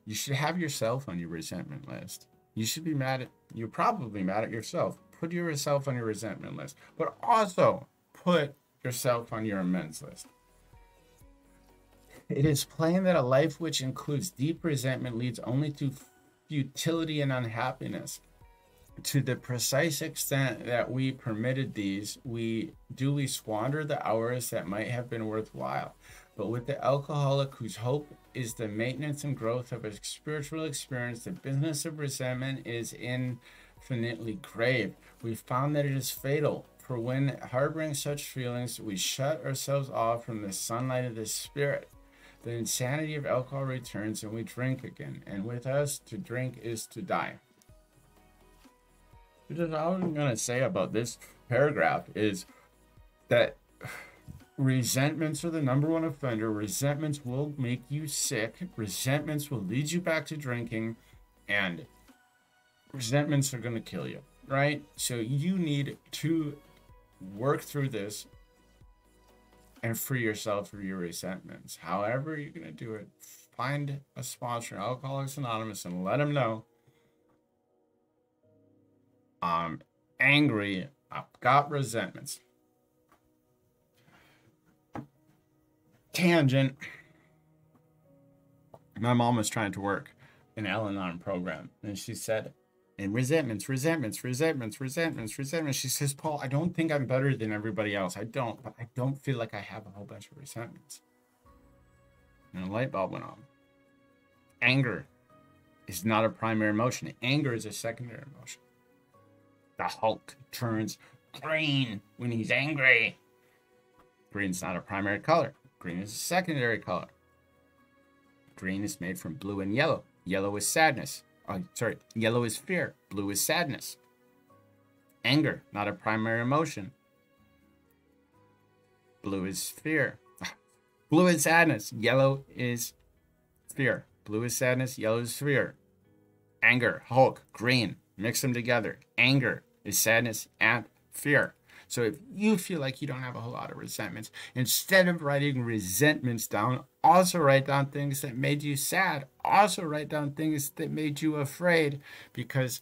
You should have yourself on your resentment list. You're probably mad at yourself. Put yourself on your resentment list. But also, put yourself on your amends list. It is plain that a life which includes deep resentment leads only to futility and unhappiness. To the precise extent that we permitted these, we duly squander the hours that might have been worthwhile. But with the alcoholic whose hope is the maintenance and growth of a spiritual experience, the business of resentment is infinitely grave. We found that it is fatal, for when harboring such feelings, we shut ourselves off from the sunlight of the spirit. The insanity of alcohol returns and we drink again. And with us, to drink is to die. Which is all I'm going to say about this paragraph is that resentments are the number one offender. Resentments will make you sick. Resentments will lead you back to drinking. And resentments are going to kill you, right? So you need to work through this and free yourself from your resentments. However you're going to do it, find a sponsor, Alcoholics Anonymous, and let them know, I'm angry, I've got resentments. Tangent. My mom was trying to work an Al-Anon program, and she said, and resentments. She says, Paul, I don't think I'm better than everybody else. I don't, but I don't feel like I have a whole bunch of resentments. And a light bulb went on. Anger is not a primary emotion. Anger is a secondary emotion. The Hulk turns green when he's angry. Green's not a primary color. Green is a secondary color. Green is made from blue and yellow. Yellow is sadness. Yellow is fear. Blue is sadness. Anger, not a primary emotion. Blue is fear. Blue is sadness. Yellow is fear. Blue is sadness. Yellow is fear. Anger, Hulk, green. Mix them together. Anger is sadness and fear. So if you feel like you don't have a whole lot of resentments, instead of writing resentments down, also write down things that made you sad. Also write down things that made you afraid, because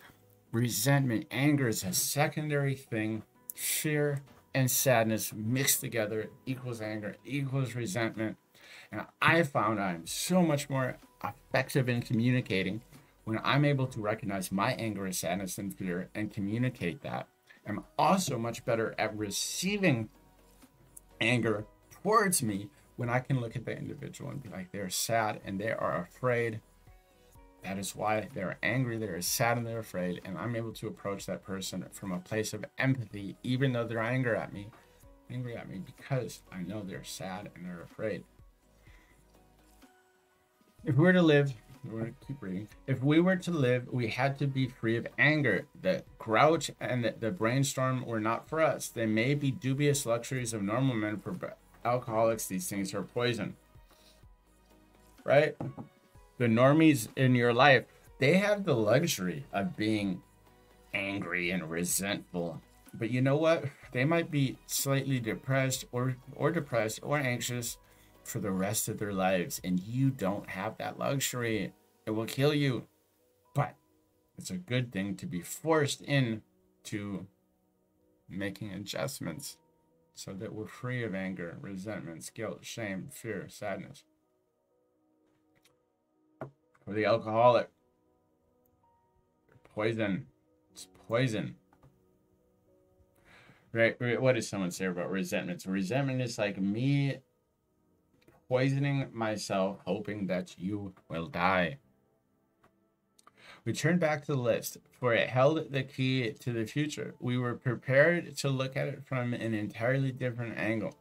resentment, anger is a secondary thing. Fear and sadness mixed together equals anger, equals resentment. And I found I'm so much more effective in communicating when I'm able to recognize my anger, sadness, and fear and communicate that. I'm also much better at receiving anger towards me when I can look at the individual and be like, they're sad and they are afraid. That is why they're angry, they're sad, and they're afraid. And I'm able to approach that person from a place of empathy, even though they're angry at me, because I know they're sad and they're afraid. If we were to live, we're going to keep reading. If we were to live, we had to be free of anger. The grouch and the brainstorm were not for us. They may be dubious luxuries of normal men. For alcoholics, these things are poison. Right? The normies in your life, they have the luxury of being angry and resentful. But you know what? They might be slightly depressed or depressed or anxious for the rest of their lives, and you don't have that luxury. It will kill you. But it's a good thing to be forced into making adjustments so that we're free of anger, resentment, guilt, shame, fear, sadness. For the alcoholic, poison. It's poison. Right? What does someone say about resentment? So resentment is like me poisoning myself, hoping that you will die. We turned back to the list, for it held the key to the future. We were prepared to look at it from an entirely different angle.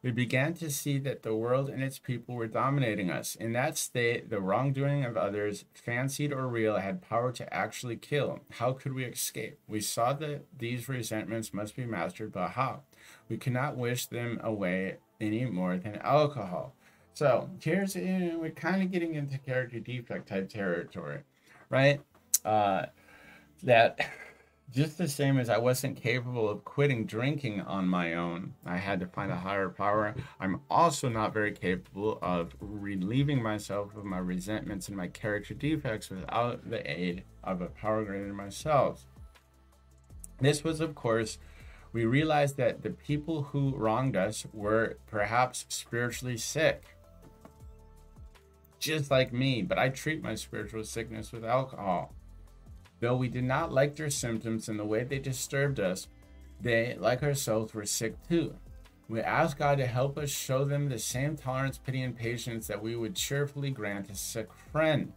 We began to see that the world and its people were dominating us. In that state, the wrongdoing of others, fancied or real, had power to actually kill. How could we escape? We saw that these resentments must be mastered, but how? We could not wish them away any more than alcohol. So here's, we're kind of getting into character defect type territory, right? That just the same as I wasn't capable of quitting drinking on my own, I had to find a higher power. I'm also not very capable of relieving myself of my resentments and my character defects without the aid of a power greater than myself. This was, of course, we realized that the people who wronged us were perhaps spiritually sick, just like me, but I treat my spiritual sickness with alcohol. Though we did not like their symptoms and the way they disturbed us, they, like ourselves, were sick too. We asked God to help us show them the same tolerance, pity, and patience that we would cheerfully grant a sick friend.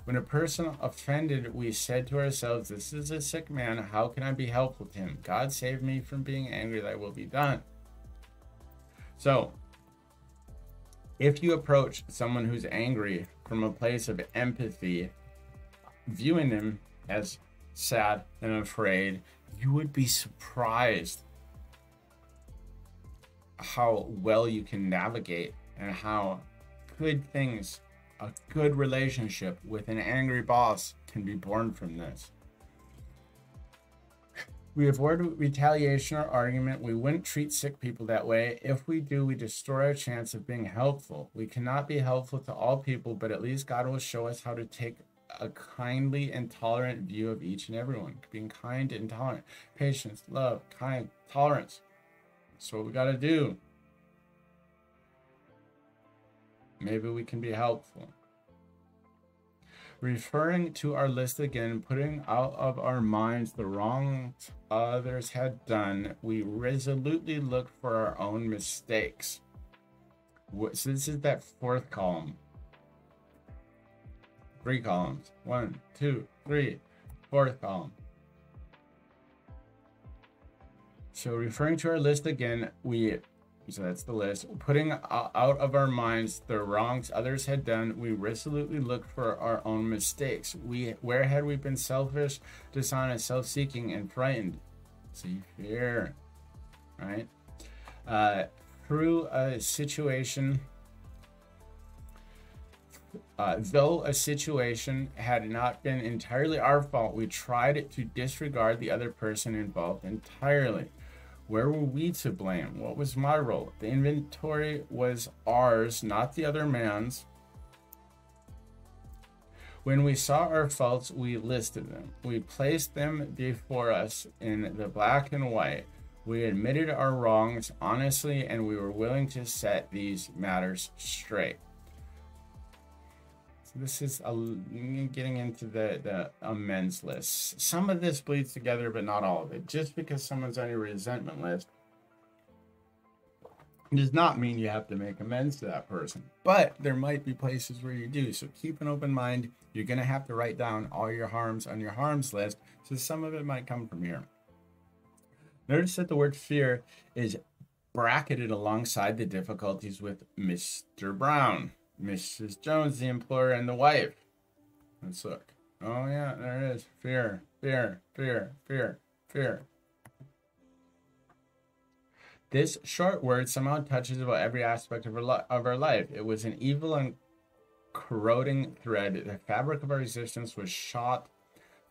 When a person offended, we said to ourselves, this is a sick man, how can I be helpful to him? God save me from being angry, thy will be done. So, if you approach someone who's angry from a place of empathy, viewing them as sad and afraid, you would be surprised how well you can navigate and how good things, a good relationship with an angry boss can be born from this. We avoid retaliation or argument. We wouldn't treat sick people that way. If we do, we destroy our chance of being helpful. We cannot be helpful to all people, but at least God will show us how to take a kindly and tolerant view of each and everyone. Being kind and tolerant. Patience, love, kind, tolerance. That's what we got to do. Maybe we can be helpful. Referring to our list again, putting out of our minds the wrongs others had done, we resolutely look for our own mistakes. So this is that fourth column. 3 columns. 1, 2, 3. Fourth column. So referring to our list again, so that's the list. Putting out of our minds the wrongs others had done, we resolutely look for our own mistakes. Where had we been selfish, dishonest, self-seeking, and frightened? See, fear, right? Through a situation, though a situation had not been entirely our fault, we tried to disregard the other person involved entirely. Where were we to blame? What was my role? The inventory was ours, not the other man's. When we saw our faults, we listed them. We placed them before us in the black and white. We admitted our wrongs honestly, and we were willing to set these matters straight. So this is getting into the amends list. Some of this bleeds together, but not all of it. Just because someone's on your resentment list does not mean you have to make amends to that person. But there might be places where you do. So keep an open mind. You're going to have to write down all your harms on your harms list. So some of it might come from here. Notice that the word fear is bracketed alongside the difficulties with Mr. Brown, Mrs. Jones, the employer, and the wife. Let's look. Oh, yeah, there it is. Fear, fear, fear, fear, fear. This short word somehow touches about every aspect of our life. It was an evil and corroding thread. The fabric of our existence was shot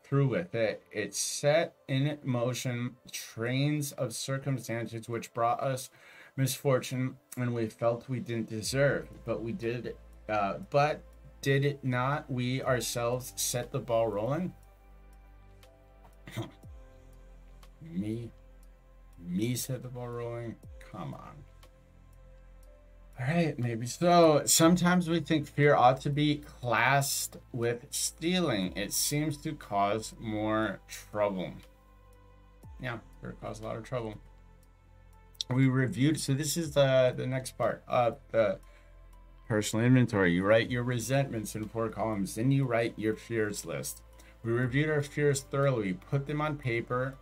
through with it. It set in motion trains of circumstances which brought us misfortune and we felt we didn't deserve, but we did. But did it not? We ourselves set the ball rolling. Me set the ball rolling. Come on. All right, maybe so. Sometimes we think fear ought to be classed with stealing. It seems to cause more trouble. Yeah, fear causes a lot of trouble. We reviewed, so this is the next part of the personal inventory. You write your resentments in 4 columns, then you write your fears list. We reviewed our fears thoroughly, put them on paper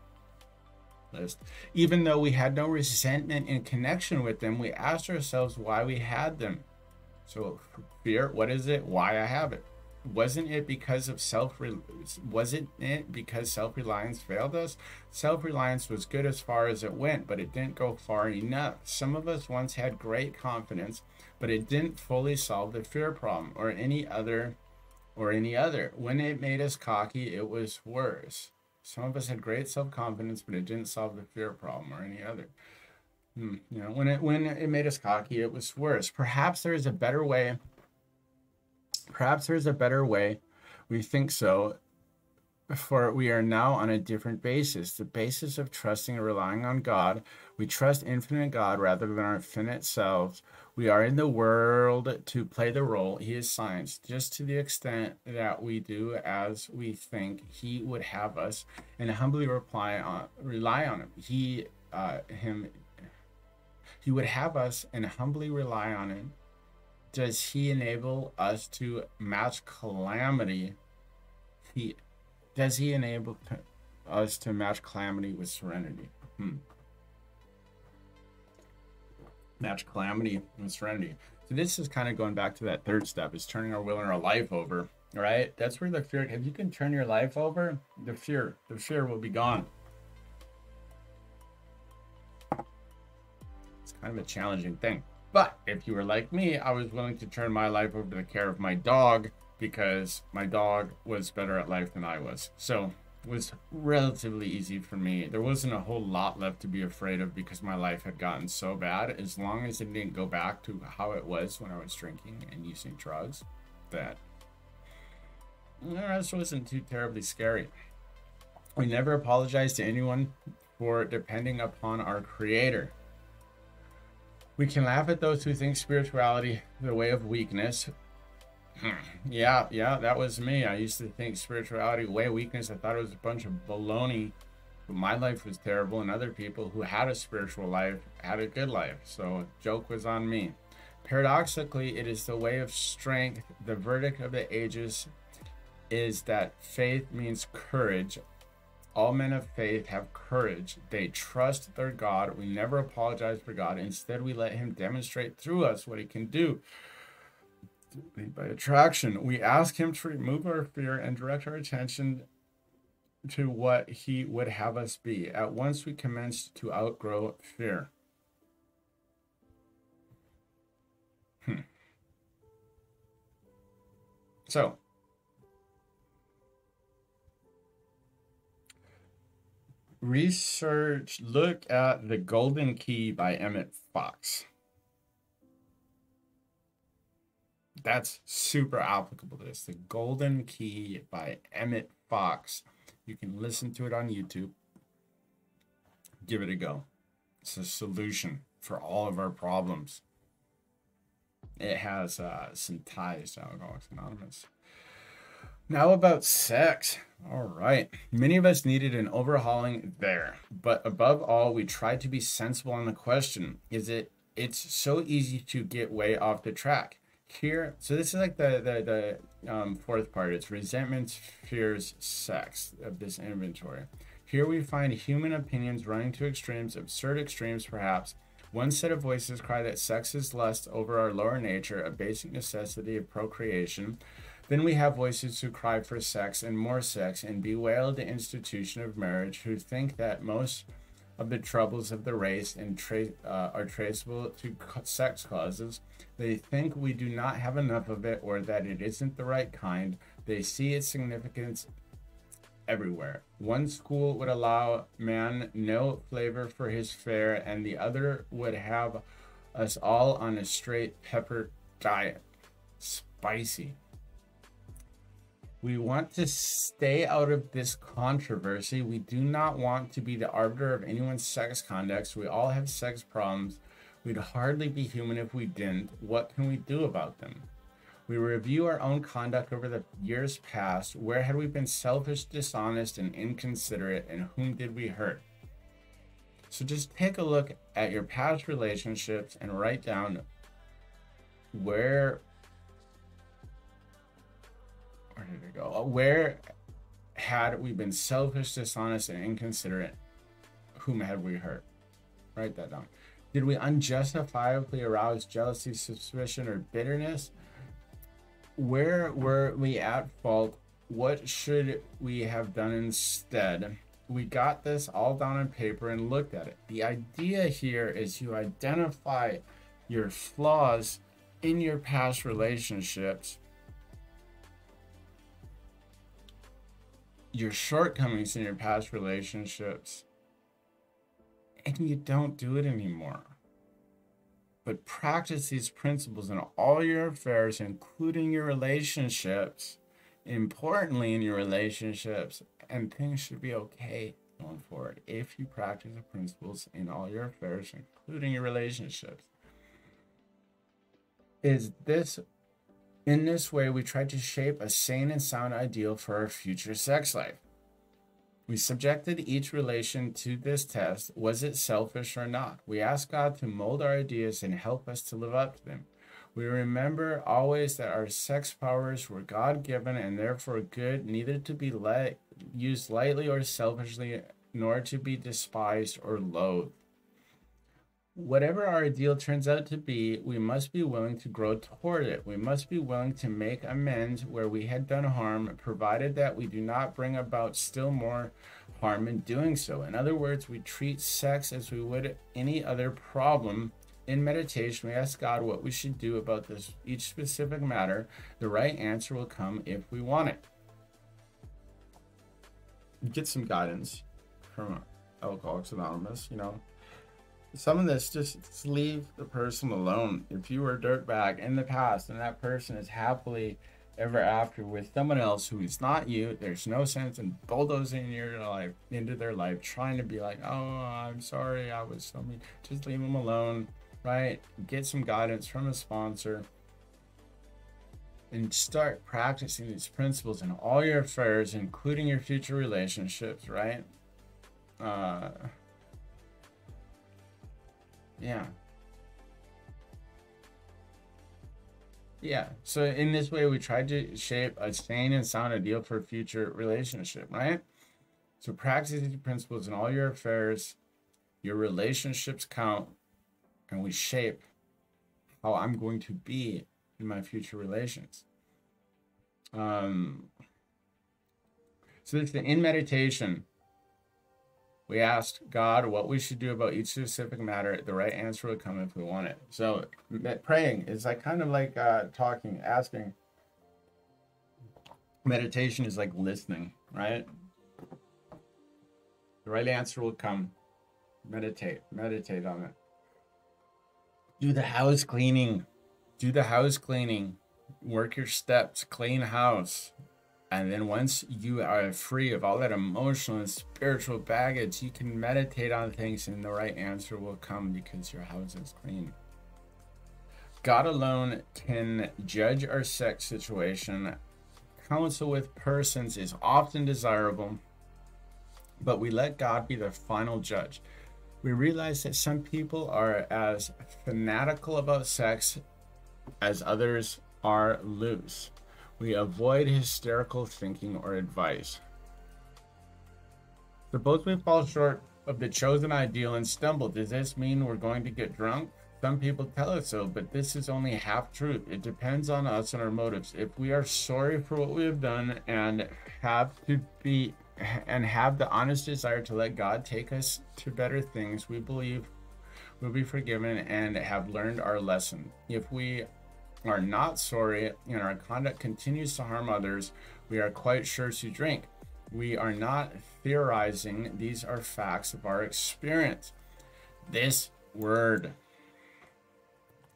list. Even though we had no resentment in connection with them, we asked ourselves why we had them. So fear, what is it? Why I have it? Wasn't it because self-reliance failed us? Self-reliance was good as far as it went, but it didn't go far enough. Some of us once had great confidence, but it didn't fully solve the fear problem or any other. When it made us cocky, it was worse. Some of us had great self-confidence, but it didn't solve the fear problem or any other. You know, when it made us cocky, it was worse. Perhaps there is a better way. We think so, for we are now on a different basis, the basis of trusting and relying on God. We trust infinite God rather than our finite selves. We are in the world to play the role He assigns, just to the extent that we do as we think He would have us, and humbly rely on Him. He would have us and humbly rely on Him. Does He enable us to match calamity? Does He enable us to match calamity with serenity? Match calamity with serenity. So this is kind of going back to that third step, is turning our will and our life over, right? That's where the fear, if you can turn your life over, the fear will be gone. It's kind of a challenging thing. But if you were like me, I was willing to turn my life over to the care of my dog because my dog was better at life than I was. So it was relatively easy for me. There wasn't a whole lot left to be afraid of because my life had gotten so bad. As long as it didn't go back to how it was when I was drinking and using drugs, that the rest wasn't too terribly scary. We never apologized to anyone for depending upon our Creator. We can laugh at those who think spirituality the way of weakness. Yeah, that was me. I used to think spirituality way of weakness. I thought it was a bunch of baloney. But my life was terrible, and other people who had a spiritual life had a good life. So joke was on me. Paradoxically, it is the way of strength. The verdict of the ages is that faith means courage. All men of faith have courage. They trust their God. We never apologize for God. Instead, we let Him demonstrate through us what He can do. By attraction, we ask Him to remove our fear and direct our attention to what He would have us be. At once, we commence to outgrow fear. So, look at The Golden Key by Emmett Fox. That's super applicable to this. The Golden Key by Emmett Fox. You can listen to it on YouTube. Give it a go. It's a solution for all of our problems. It has some ties to Alcoholics Anonymous. Now about sex. All right. Many of us needed an overhauling there. But above all, we tried to be sensible on the question. It's so easy to get way off the track. Here, so this is like the fourth part. It's resentments, fears, sex of this inventory. Here we find human opinions running to extremes, absurd extremes perhaps. One set of voices cry that sex is lust over our lower nature, a basic necessity of procreation. Then we have voices who cry for sex and bewail the institution of marriage, who think that most of the troubles of the race are traceable to sex causes. They think we do not have enough of it or that it isn't the right kind. They see its significance everywhere. One school would allow man no flavor for his fare, and the other would have us all on a straight pepper diet. Spicy. We want to stay out of this controversy. We do not want to be the arbiter of anyone's sex conduct. We all have sex problems. We'd hardly be human if we didn't. What can we do about them? We review our own conduct over the years past. Where had we been selfish, dishonest, and inconsiderate, and whom did we hurt? So just take a look at your past relationships and write down where did it go? Where had we been selfish, dishonest, and inconsiderate? Whom had we hurt? Write that down. Did we unjustifiably arouse jealousy, suspicion, or bitterness? Where were we at fault? What should we have done instead? We got this all down on paper and looked at it. The idea here is you identify your flaws in your past relationships, your shortcomings in your past relationships, and you don't do it anymore. But practice these principles in all your affairs, including your relationships, importantly in your relationships, and things should be okay going forward if you practice the principles in all your affairs, including your relationships. In this way, we try to shape a sane and sound ideal for our future sex life. We subjected each relation to this test. Was it selfish or not? We asked God to mold our ideas and help us to live up to them. We remember always that our sex powers were God-given and therefore good, neither to be used lightly or selfishly, nor to be despised or loathed. Whatever our ideal turns out to be, we must be willing to grow toward it. We must be willing to make amends where we had done harm, provided that we do not bring about still more harm in doing so. In other words, we treat sex as we would any other problem. In meditation, we ask God what we should do about each specific matter. The right answer will come if we want it. Get some guidance from Alcoholics Anonymous, Some of this, just leave the person alone. If you were a dirtbag in the past and that person is happily ever after with someone else who is not you, there's no sense in bulldozing into their life, trying to be like, oh, I'm sorry, I was so mean. Just leave them alone, right? Get some guidance from a sponsor and start practicing these principles in all your affairs, including your future relationships, right? Yeah. So in this way, we tried to shape a sane and sound ideal for a future relationship, right? So practice these principles in all your affairs. Your relationships count, and we shape how I'm going to be in my future relations. So it's in meditation. We asked God what we should do about each specific matter. The right answer will come if we want it. So praying is kind of like talking, asking. Meditation is like listening, right? The right answer will come. Meditate on it. Do the house cleaning. Work your steps. Clean house. And then once you are free of all that emotional and spiritual baggage, you can meditate on things and the right answer will come because your house is clean. God alone can judge our sex situation. Counsel with persons is often desirable, but we let God be the final judge. We realize that some people are as fanatical about sex as others are loose. We avoid hysterical thinking or advice. Suppose we fall short of the chosen ideal and stumble. Does this mean we're going to get drunk? Some people tell us so, but this is only half truth. It depends on us and our motives. If we are sorry for what we have done and have the honest desire to let God take us to better things, we believe we'll be forgiven and have learned our lesson. If we are not sorry and our conduct continues to harm others, we are quite sure to drink. We are not theorizing. These are facts of our experience. This word,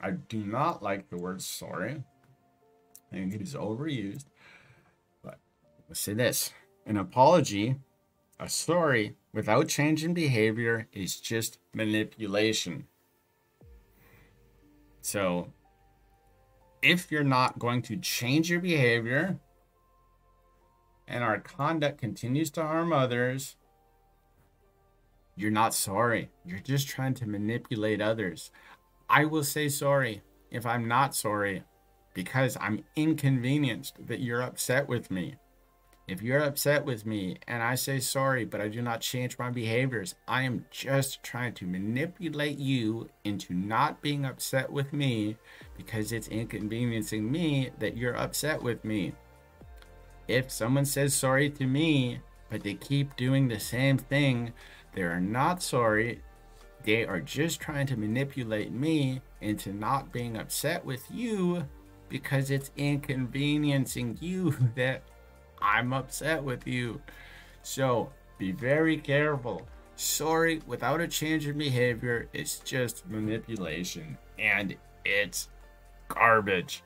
I do not like the word sorry. I think it is overused. But let's say this. An apology, a sorry without change in behavior is just manipulation. So if you're not going to change your behavior and our conduct continues to harm others, you're not sorry. You're just trying to manipulate others. I will say sorry if I'm not sorry because I'm inconvenienced that you're upset with me. If you're upset with me and I say sorry, but I do not change my behaviors, I am just trying to manipulate you into not being upset with me because it's inconveniencing me that you're upset with me. If someone says sorry to me, but they keep doing the same thing, they are not sorry. They are just trying to manipulate me into not being upset with you because it's inconveniencing you that I'm upset with you. So be very careful. Sorry without a change in behavior is just manipulation and it's garbage.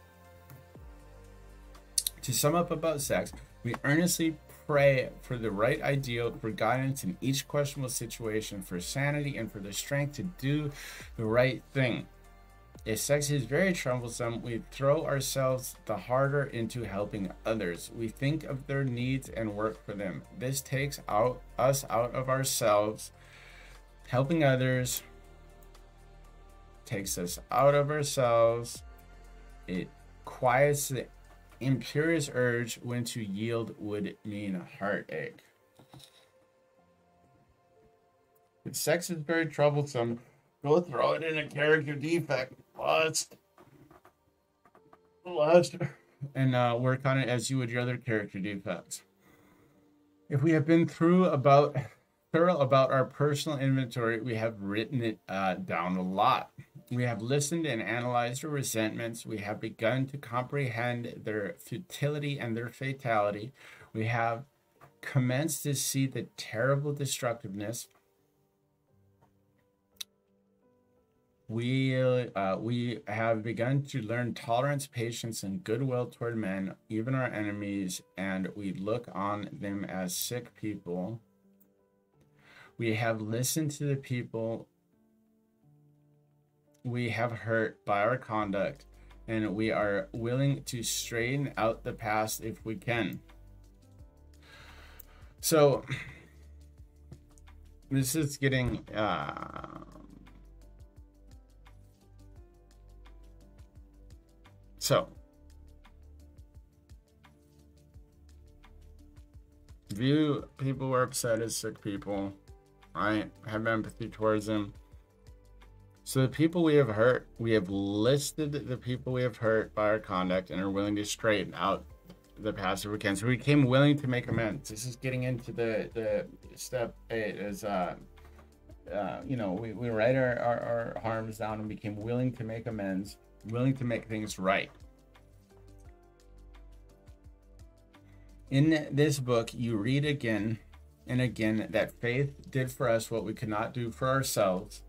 To sum up about sex, we earnestly pray for the right ideal, for guidance in each questionable situation, for sanity, and for the strength to do the right thing. If sex is very troublesome, we throw ourselves the harder into helping others. We think of their needs and work for them. This takes us out of ourselves. Helping others takes us out of ourselves. It quiets the imperious urge when to yield would mean heartache. If sex is very troublesome, go throw it in a character defect. Lust, and work on it as you would your other character defects. If we have been thorough about our personal inventory, we have written it down a lot. We have listened and analyzed our resentments. We have begun to comprehend their futility and their fatality. We have commenced to see the terrible destructiveness. We have begun to learn tolerance, patience, and goodwill toward men, even our enemies, and we look on them as sick people. We have listened to the people we have hurt by our conduct, and we are willing to straighten out the past if we can. So, this is getting So, view people who are upset as sick people, right? Have empathy towards them. So the people we have hurt, we have listed the people we have hurt by our conduct and are willing to straighten out the past if we can. So we became willing to make amends. This is getting into the step 8 is, we write our harms down and became willing to make amends, willing to make things right. In this book, you read again and again that faith did for us what we could not do for ourselves.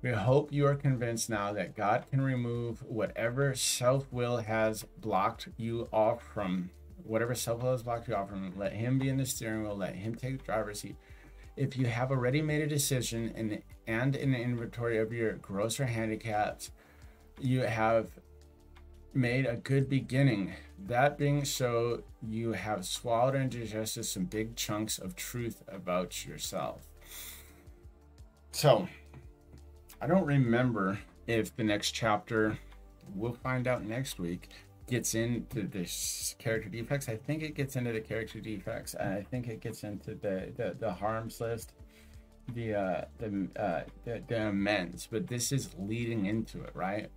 We hope you are convinced now that God can remove whatever self-will has blocked you off from whatever self-love block you offer him, let him be in the steering wheel, let him take the driver's seat. If you have already made a decision and an inventory of your grosser handicaps, you have made a good beginning. That being so, you have swallowed and digested some big chunks of truth about yourself. So, I don't remember if the next chapter, we'll find out next week, gets into this character defects. I think it gets into the character defects. I think it gets into the harms list, the amends. But this is leading into it, right?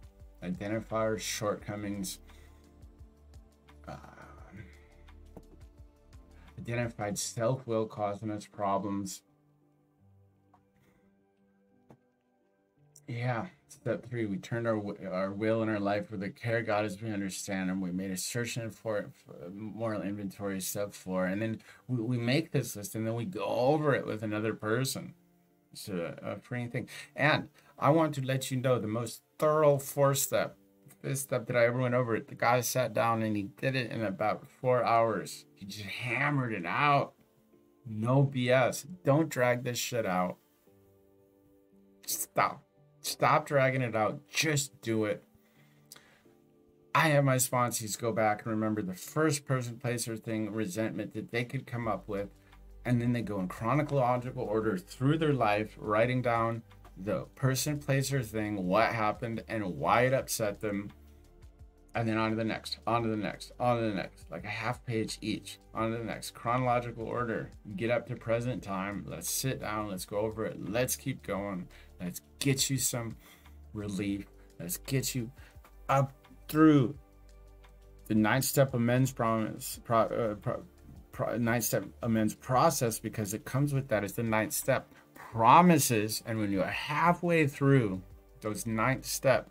Identify our shortcomings. Identified self-will causing us problems. Yeah, step 3, we turned our will and our life with the care God as we understand Him. We made a search for moral inventory, step 4, and then we make this list, and then we go over it with another person. It's a freeing thing. And I want to let you know the most thorough 4th step, 5th step that I ever went over it. The guy sat down and he did it in about 4 hours. He just hammered it out. No BS. Don't drag this shit out. Stop dragging it out. Just do it. I have my sponsees go back and remember the first person, place, or thing, resentment that they could come up with. And then they go in chronological order through their life, writing down the person, place, or thing, what happened, and why it upset them. And then on to the next, on to the next, on to the next. Like a half page each. On to the next. Chronological order. Get up to present time. Let's sit down. Let's go over it. Let's keep going. Let's get you some relief. Let's get you up through the 9-step amends promise, 9-step amends process, because it comes with that. It's the 9th step. Promises. And when you're halfway through those 9th step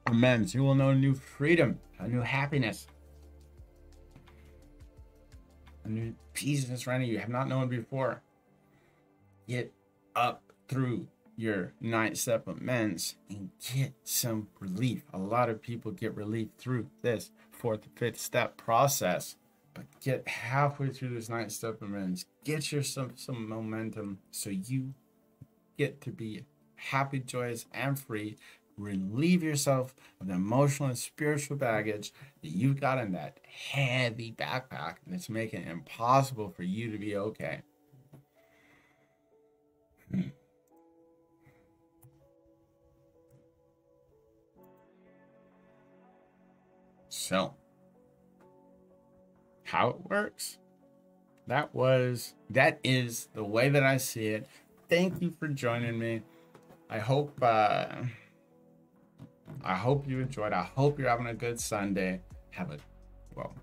amends, you will know new freedom, a new happiness, a new peace and serenity you have not known before. Get up through your 9th step amends and get some relief. A lot of people get relief through this 4th and 5th step process, but get halfway through this 9th step amends. Get yourself some momentum so you get to be happy, joyous, and free. Relieve yourself of the emotional and spiritual baggage that you've got in that heavy backpack that's making it impossible for you to be okay. So, how it works. That is the way that I see it. Thank you for joining me. I hope you enjoyed. I hope you're having a good Sunday.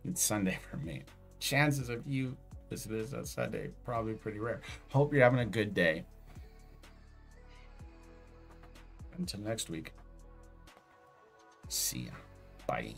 It's Sunday for me. Chances of you listening to this on Sunday probably pretty rare. Hope you're having a good day. Until next week. See ya. Bye.